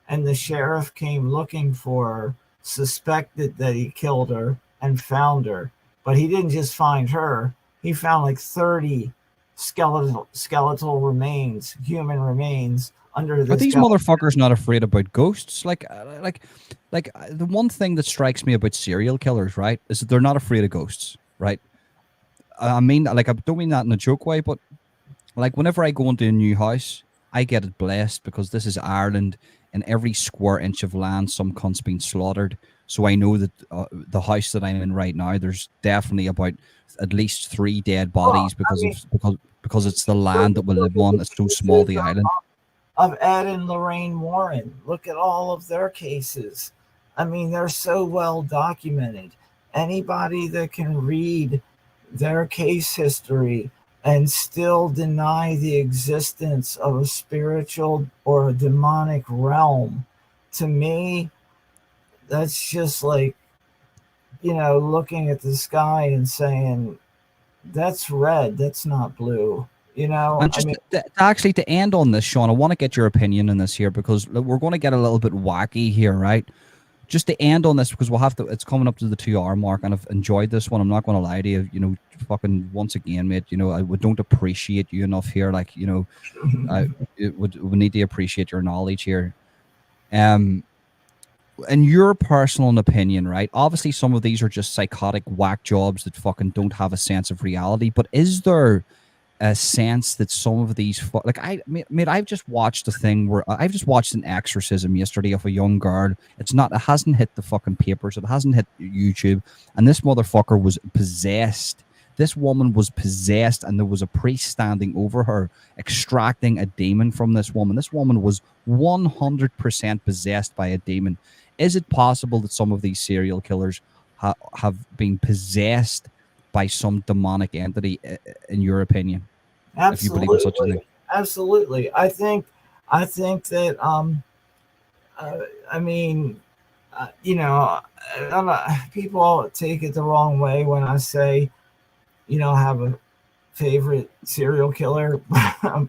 And the sheriff came looking for her, suspected that he killed her, and found her. But he didn't just find her, he found like 30 skeletal remains, human remains, under Are this these guy. motherfuckers not afraid about ghosts? The one thing that strikes me about serial killers, right, is that they're not afraid of ghosts, right? I mean, like, I don't mean that in a joke way, but like, whenever I go into a new house, I get it blessed because this is Ireland, and every square inch of land, some cunt's been slaughtered. So I know that the house that I'm in right now, there's definitely about at least 3 dead Well, bodies I mean, because it's the land that we live on. It's so small, the island. of Ed and Lorraine Warren. Look at all of their cases. I mean, they're so well documented. Anybody that can read their case history and still deny the existence of a spiritual or a demonic realm, to me, that's just like, looking at the sky and saying, that's red, that's not blue. And I just mean, actually to end on this, Sean, I want to get your opinion on this here because we're going to get a little bit wacky here, right? Just to end on this because it's coming up to the 2 hour mark, and I've enjoyed this one. I'm not going to lie to you. Fucking once again, mate. I don't appreciate you enough here. Like, we need to appreciate your knowledge here. In your personal opinion, right? Obviously, some of these are just psychotic whack jobs that fucking don't have a sense of reality. But is there a sense that some of these I've just watched a thing where I've just watched an exorcism yesterday of a young girl. It hasn't hit the fucking papers, it hasn't hit YouTube, and this motherfucker was possessed. This woman was possessed, and there was a priest standing over her extracting a demon from this woman. This woman was 100% possessed by a demon. Is it possible that some of these serial killers have been possessed by some demonic entity, in your opinion, if you believe in such a thing? Absolutely. I think that I mean, people take it the wrong way when I say, have a favorite serial killer. And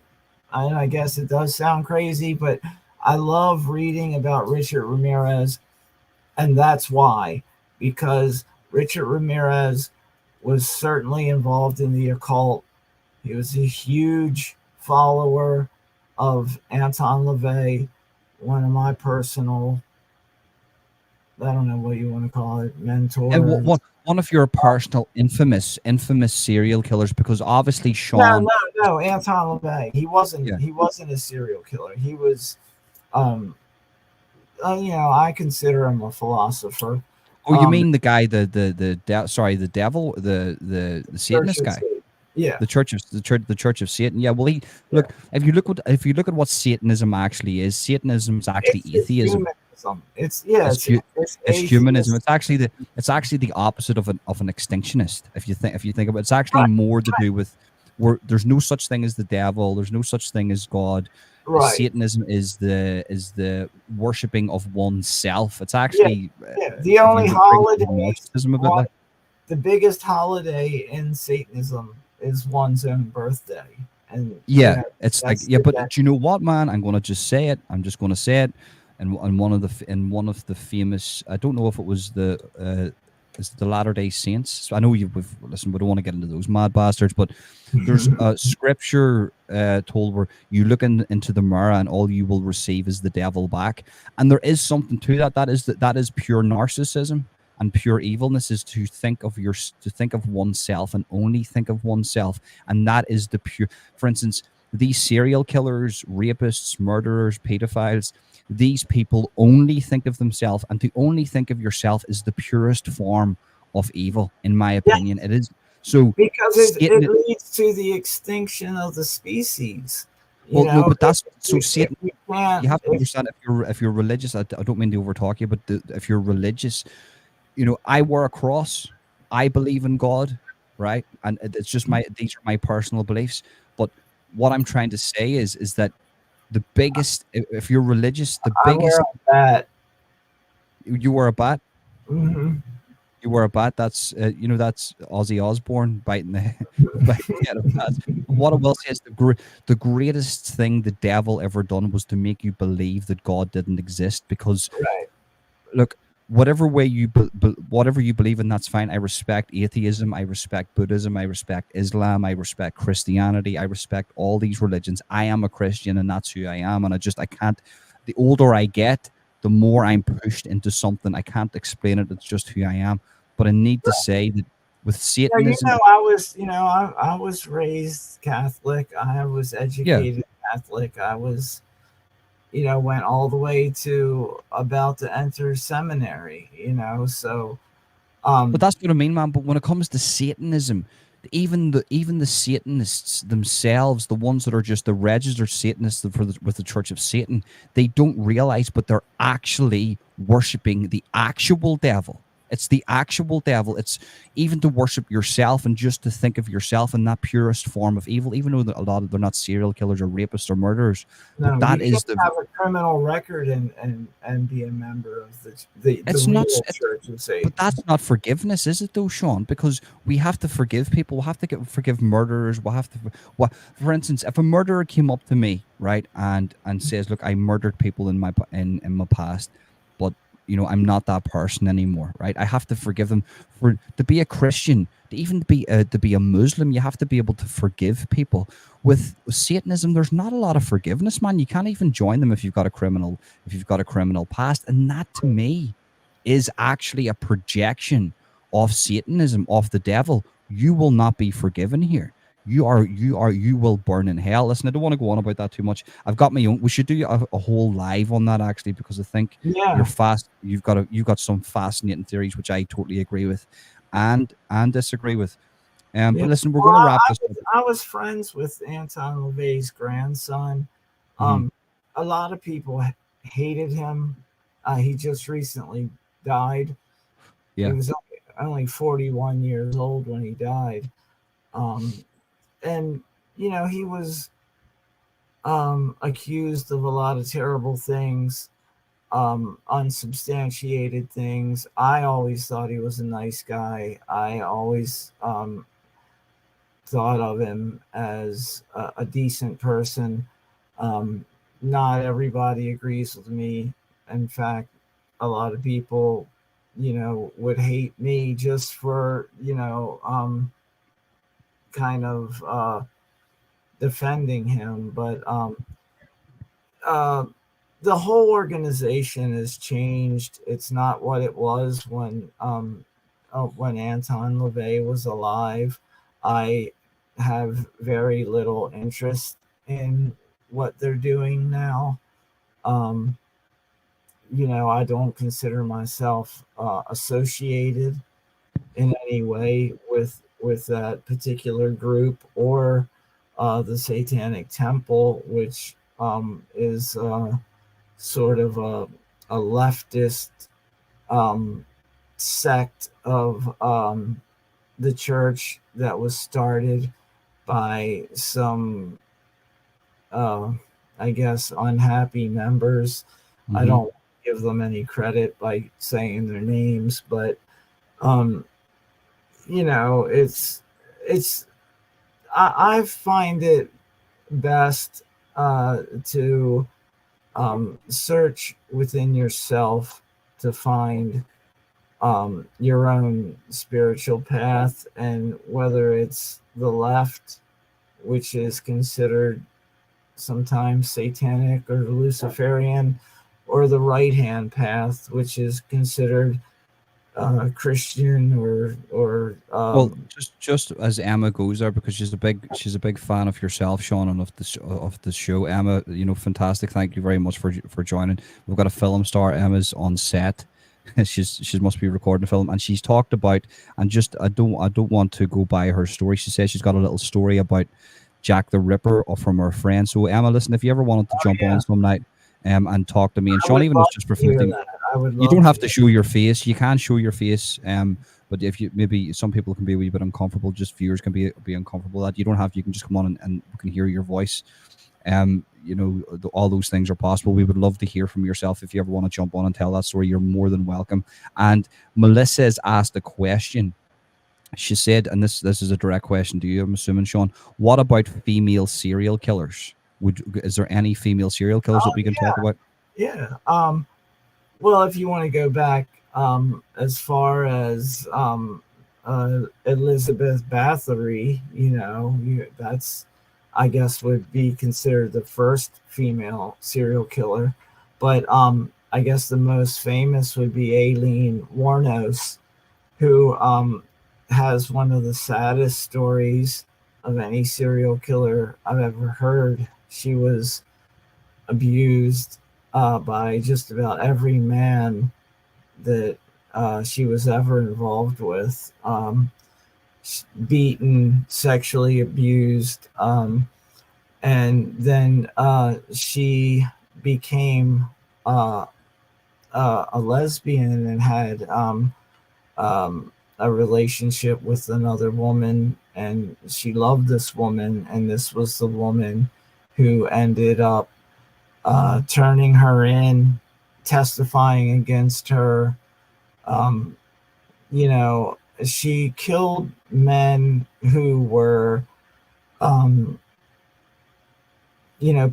I guess it does sound crazy, but I love reading about Richard Ramirez, and that's why, because Richard Ramirez was certainly involved in the occult. He was a huge follower of Anton LaVey, one of my personal, I don't know what you want to call it, mentors. And one of your personal infamous serial killers, because obviously Sean. No, Anton LaVey. He wasn't. Yeah. He wasn't a serial killer. He was, I consider him a philosopher. Oh, you mean the guy, the devil, the Satanist guy, yeah, the Church of Satan. Yeah. Well, look, if you look at what Satanism actually is, Satanism is actually atheism. It's humanism. It's actually the opposite of an extinctionist. If you think about it, it's actually more to do with where there's no such thing as the devil. There's no such thing as God. Right. Satanism is the worshipping of oneself. It's actually the only holiday. The biggest holiday in Satanism is one's own birthday, and it's like but do you know what, man? I'm gonna just say it. I'm just gonna say it. And one of the famous, I don't know if it was the Latter-day Saints. I know listen, we don't want to get into those mad bastards, but there's a scripture told where you look into the mirror and all you will receive is the devil back. And there is something to that. That is pure narcissism and pure evilness, is to think of oneself and only think of oneself. And that is the pure, for instance, these serial killers, rapists, murderers, pedophiles, these people only think of themselves, and to only think of yourself is the purest form of evil, in my opinion. It is so because it leads to the extinction of the species. No, but that's so Satan. You have to understand, if you're religious. I don't mean to overtalk you, but if you're religious, I wear a cross. I believe in God, right? And it's just these are my personal beliefs. But what I'm trying to say is that the biggest, if you're religious, the biggest. You were a bat. Mm-hmm. You were a bat. That's that's Ozzy Osbourne biting the head of bats. What I will say is the greatest thing the devil ever done was to make you believe that God didn't exist. Because look, whatever way whatever you believe in, that's fine. I respect atheism. I respect Buddhism. I respect Islam. I respect Christianity. I respect all these religions. I am a Christian, and that's who I am. And I can't. The older I get, the more I'm pushed into something. I can't explain it. It's just who I am. But I need to say that with Satanism, I was raised Catholic. I was educated Catholic. I was, went all the way to about to enter seminary. So. But that's what I mean, man. But when it comes to Satanism, even the Satanists themselves, the ones that are just the registered Satanists with the Church of Satan, they don't realize, but they're actually worshiping the actual devil. It's the actual devil. It's even to worship yourself and just to think of yourself in that purest form of evil, even though a lot of they're not serial killers or rapists or murderers. No, but that you is have a criminal record and be a member of the Church of Satan. But that's not forgiveness, is it though, Sean? Because we have to forgive people. We'll have to forgive murderers. We'll have to. For instance, if a murderer came up to me, right, and says, "Look, I murdered people in my past, but I'm not that person anymore," right? I have to forgive them. To be a Christian, to be a Muslim, you have to be able to forgive people. With Satanism, there's not a lot of forgiveness, man. You can't even join them if you've got a criminal past, and that to me is actually a projection of Satanism, of the devil. You will not be forgiven here. You will burn in hell. Listen, I don't want to go on about that too much. I've got my own. We should do a whole live on that, actually, because I think you've got some fascinating theories, which I totally agree with and disagree with. But listen, we're going to wrap this up. I was friends with Anton LaVey's grandson. A lot of people hated him. He just recently died. Yeah. He was only 41 years old when he died. And he was accused of a lot of terrible things, unsubstantiated things. I always thought he was a nice guy. I always thought of him as a decent person. Not everybody agrees with me. In fact, a lot of people, would hate me just for, kind of defending him. But uh, the whole organization has changed. It's not what it was when Anton LaVey was alive. I have very little interest in what they're doing now. Um, I don't consider myself associated in any way with that particular group or the Satanic Temple, which is sort of a leftist sect of the church that was started by some, I guess, unhappy members. I don't give them any credit by saying their names, but it's I find it best to search within yourself to find your own spiritual path, and whether it's the left, which is considered sometimes satanic or Luciferian, or the right hand path, which is considered Christian or Well, just as Emma goes there, because she's a big fan of yourself, Sean, and of the show. Emma, fantastic. Thank you very much for joining. We've got a film star. Emma's on set. She must be recording a film, and she's talked about, and just I don't want to go by her story. She says she's got a little story about Jack the Ripper from her friend. So Emma, listen, if you ever wanted to jump on some night and talk to me, and I Sean, would even if love it's just for to hear 15, that. I would you love don't have to to. show your face. You can show your face. But if you, maybe some people can be a wee bit uncomfortable, just viewers can be uncomfortable with that. You don't have. You can just come on and we can hear your voice. All those things are possible. We would love to hear from yourself. If you ever want to jump on and tell that story, you're more than welcome. And Melissa has asked a question. She said, and this is a direct question to you, I'm assuming, Sean. What about female serial killers? Is there any female serial killers that we can talk about? Yeah. Well, if you want to go back as far as Elizabeth Bathory, that's, I guess, would be considered the first female serial killer. But I guess the most famous would be Aileen Wuornos, who has one of the saddest stories of any serial killer I've ever heard. She was abused by just about every man that she was ever involved with, beaten, sexually abused, and then she became a lesbian and had a relationship with another woman, and she loved this woman, and this was the woman who ended up turning her in, testifying against her. She killed men who were,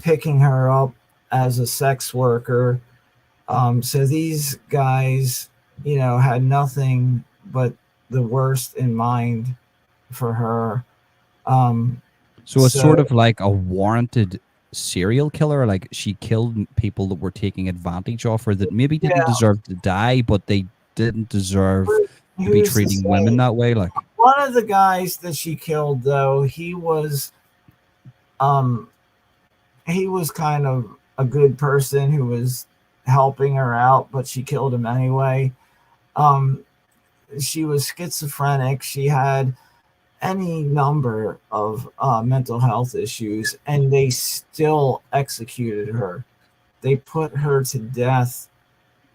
picking her up as a sex worker. So these guys, had nothing but the worst in mind for her. So it's sort of like a warranted serial killer. Like she killed people that were taking advantage of her, that maybe didn't deserve to die, but they didn't deserve to be treating women that way. Like, one of the guys that she killed, though, he was kind of a good person who was helping her out, but she killed him anyway. She was schizophrenic. She had any number of mental health issues, and they still executed her. They put her to death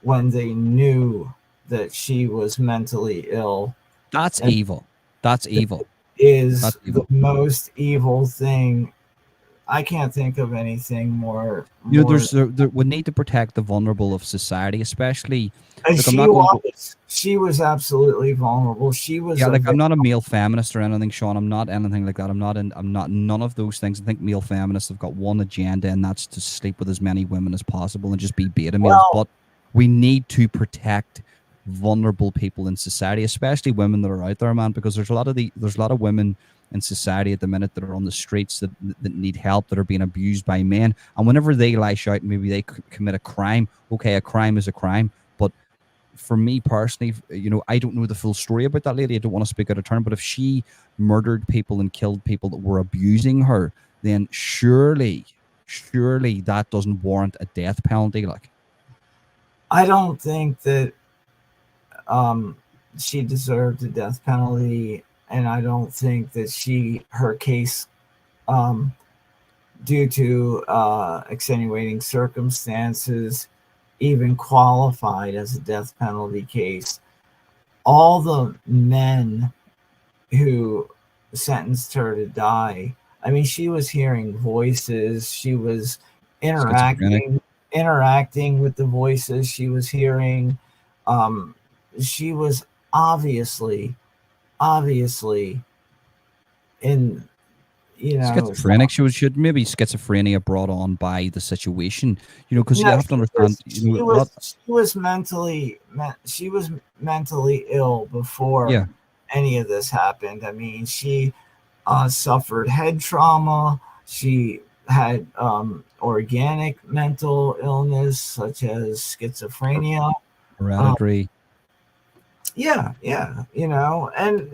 when they knew that she was mentally ill. that's evil. That's evil. Is That's evil. the most evil thing I can't think of anything more. You know, we need to protect the vulnerable of society, especially. And Look, I'm not going to go. she was absolutely vulnerable. She was Yeah, a like I'm not a male feminist or anything, Sean. I'm not anything like that. I'm not none of those things. I think male feminists have got one agenda, and that's to sleep with as many women as possible and just be beta males. well, But we need to protect vulnerable people in society, especially women that are out there, man, because there's a lot of women in society at the minute that are on the streets that need help, that are being abused by men. And whenever they lash out, maybe they commit a crime. Okay, a crime is a crime, but for me personally, you know, I don't know the full story about that lady. I don't want to speak out of turn, but if she murdered people and killed people that were abusing her, then surely that doesn't warrant a death penalty. Like, I don't think that she deserved a death penalty, and I don't think that her case, due to extenuating circumstances, even qualified as a death penalty case. All the men who sentenced her to die, I mean, she was hearing voices, she was interacting with the voices she was hearing. She was obviously in, schizophrenic. She should maybe schizophrenia brought on by the situation, you know, because you have to understand. She was mentally ill before Yeah. any of this happened. I mean, she suffered head trauma. She had organic mental illness such as schizophrenia, hereditary. Yeah, and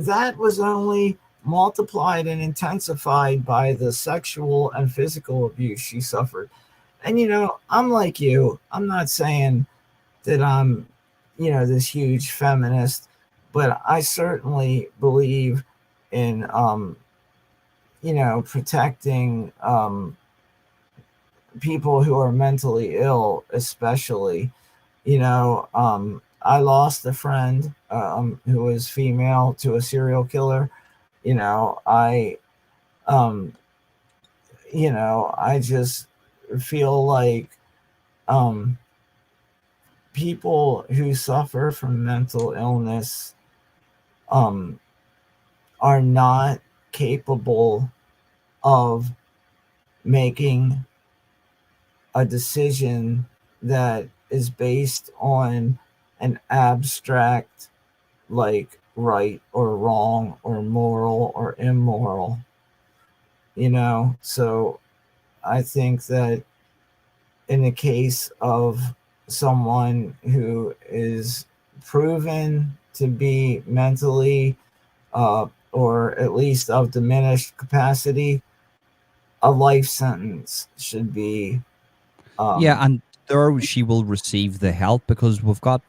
that was only multiplied and intensified by the sexual and physical abuse she suffered. And I'm like you. I'm not saying that I'm, this huge feminist, but I certainly believe in protecting people who are mentally ill, especially. I lost a friend who was female to a serial killer. I just feel like people who suffer from mental illness are not capable of making a decision that is based on an abstract, like right or wrong or moral or immoral. So I think that in the case of someone who is proven to be mentally or at least of diminished capacity, a life sentence should be And there she will receive the help, because we've got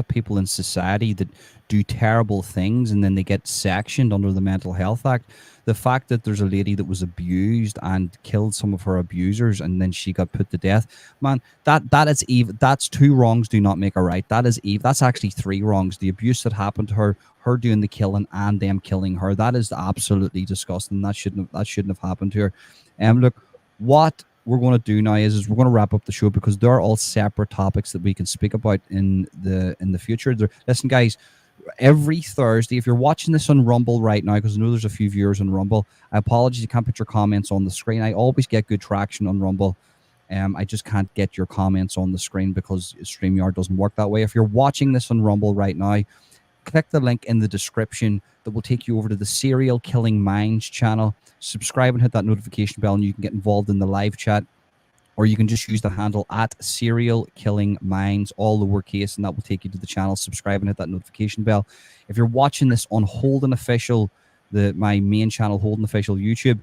people in society that do terrible things and then they get sectioned under the Mental Health Act. The fact that there's a lady that was abused and killed some of her abusers and then she got put to death, man, that is evil. That's two wrongs do not make a right. That is evil. That's actually three wrongs: the abuse that happened to her doing the killing, and them killing her. That is absolutely disgusting. That shouldn't have happened to her. Look, what we're going to do now is we're going to wrap up the show, because there are all separate topics that we can speak about in the future. Listen, guys, every Thursday, if you're watching this on Rumble right now, because I know there's a few viewers on Rumble, I apologize, you can't put your comments on the screen. I always get good traction on Rumble. I just can't get your comments on the screen because StreamYard doesn't work that way. If you're watching this on Rumble right now, click the link in the description that will take you over to the Serial Killing Minds channel. Subscribe and hit that notification bell, and you can get involved in the live chat. Or you can just use the handle at Serial Killing Minds, all lowercase, and that will take you to the channel. Subscribe and hit that notification bell. If you're watching this on Holden Official, my main channel, Holden Official YouTube,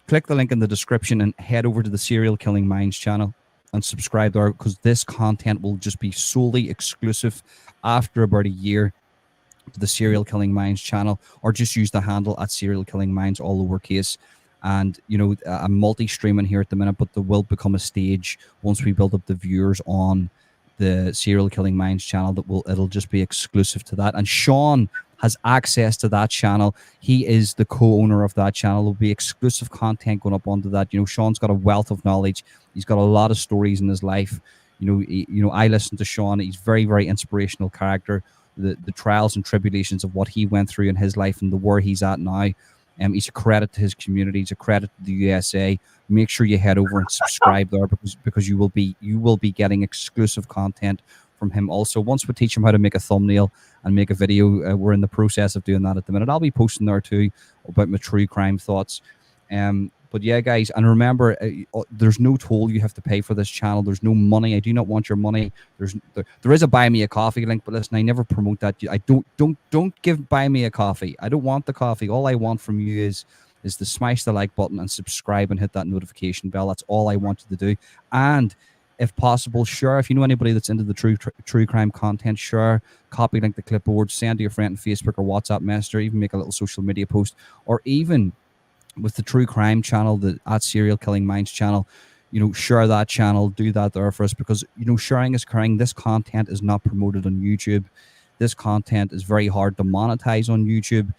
click the link in the description and head over to the Serial Killing Minds channel and subscribe there, because this content will just be solely exclusive after about a year to the Serial Killing Minds channel. Or just use the handle at Serial Killing Minds, all lowercase. And I'm multi-streaming here at the minute, but there will become a stage once we build up the viewers on the Serial Killing Minds channel it'll just be exclusive to that. And Sean has access to that channel. He is the co-owner of that channel. There'll be exclusive content going up onto that. You know, Sean's got a wealth of knowledge. He's got a lot of stories in his life. I listen to Sean. He's very, very inspirational character. The trials and tribulations of what he went through in his life and the where he's at now. He's a credit to his community. He's a credit to the USA. Make sure you head over and subscribe there, because you will be getting exclusive content from him. Also, once we teach him how to make a thumbnail and make a video, we're in the process of doing that at the minute. I'll be posting there too about my true crime thoughts. But yeah, guys, and remember, there's no toll you have to pay for this channel. There's no money. I do not want your money. There is a buy me a coffee link, but listen, I never promote that. I don't buy me a coffee. I don't want the coffee. All I want from you is to smash the like button and subscribe and hit that notification bell. That's all I want you to do. And if possible, share. If you know anybody that's into the true crime content, share, copy link the clipboard, send to your friend on Facebook or WhatsApp Messenger, even make a little social media post, or even with the true crime channel, the at Serial Killing Minds channel, share that channel, do that there for us, because sharing is caring. This content is not promoted on YouTube. This content is very hard to monetize on YouTube.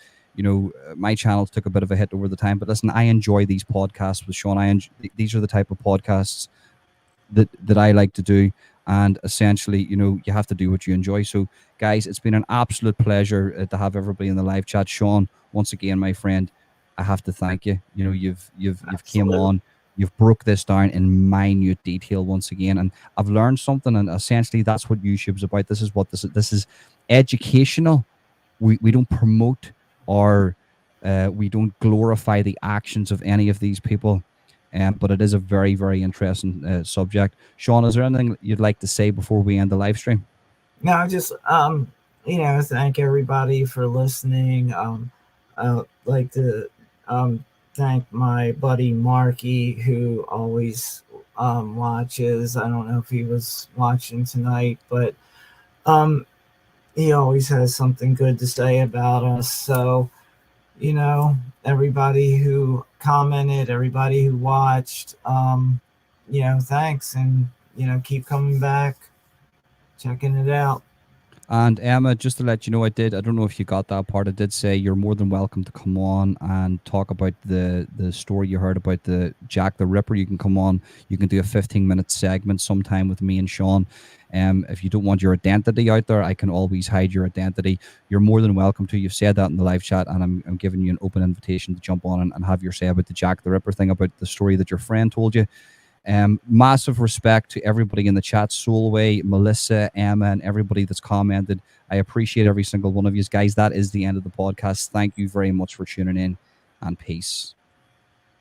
My channel took a bit of a hit over the time, but listen, I enjoy these podcasts with Sean. These are the type of podcasts that I like to do, and essentially, you have to do what you enjoy. So guys, it's been an absolute pleasure to have everybody in the live chat. Sean, once again, my friend, I have to thank you. You've came on, you've broke this down in minute detail once again, and I've learned something. And essentially, that's what YouTube's about. This is what this is educational. We don't promote or we don't glorify the actions of any of these people, but it is a very, very interesting subject. Sean, is there anything you'd like to say before we end the live stream? No, just thank everybody for listening. I'd like to thank my buddy Marky, who always watches. I don't know if he was watching tonight, but he always has something good to say about us. So, everybody who commented, everybody who watched, thanks, and keep coming back, checking it out. And Emma, just to let you know, I don't know if you got that part. I did say you're more than welcome to come on and talk about the story you heard about the Jack the Ripper. You can come on. You can do a 15-minute segment sometime with me and Sean. If you don't want your identity out there, I can always hide your identity. You're more than welcome to. You've said that in the live chat, and I'm giving you an open invitation to jump on and have your say about the Jack the Ripper thing, about the story that your friend told you. Massive respect to everybody in the chat, Solway, Melissa, Emma, and everybody that's commented. I appreciate every single one of you guys. That is the end of the podcast. Thank you very much for tuning in, and peace.